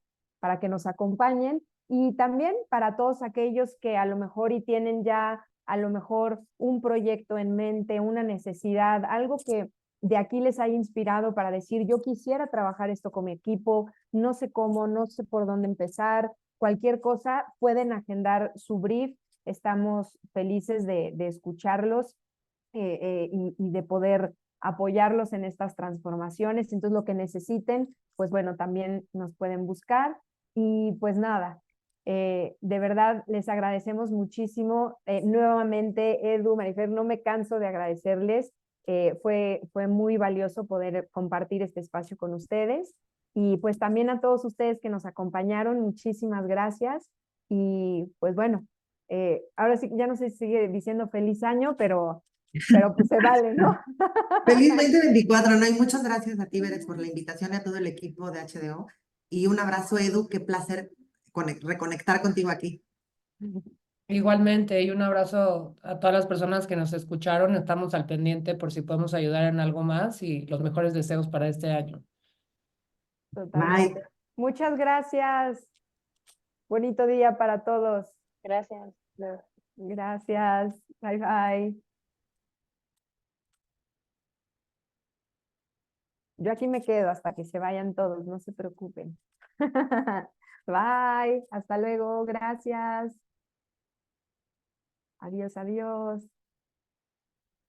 Speaker 1: acompañen. Y también para todos aquellos que a lo mejor y tienen ya a lo mejor un proyecto en mente, una necesidad, algo que de aquí les haya inspirado para decir, yo quisiera trabajar esto con mi equipo, no sé cómo, no sé por dónde empezar, cualquier cosa, pueden agendar su brief, estamos felices de escucharlos y de poder apoyarlos en estas transformaciones. Entonces, lo que necesiten, pues bueno, también nos pueden buscar. Y pues nada, de verdad les agradecemos muchísimo. Nuevamente, Edu, Marifer, no me canso de agradecerles. Fue muy valioso poder compartir este espacio con ustedes. Y pues también a todos ustedes que nos acompañaron, muchísimas gracias. Y pues bueno, ahora sí, ya no sé si sigue diciendo feliz año, pero pues se vale, ¿no?
Speaker 3: Feliz 2024, ¿no? Y muchas gracias a ti, Beres, por la invitación y a todo el equipo de HDO. Y un abrazo, Edu, qué placer reconectar contigo aquí.
Speaker 2: Igualmente, y un abrazo a todas las personas que nos escucharon. Estamos al pendiente por si podemos ayudar en algo más y los mejores deseos para este año.
Speaker 1: Totalmente.
Speaker 3: Bye.
Speaker 1: Muchas gracias. Bonito día para todos.
Speaker 4: Gracias.
Speaker 1: Gracias. Bye bye. Yo aquí me quedo hasta que se vayan todos, no se preocupen. Bye. Hasta luego. Gracias. Adiós, adiós.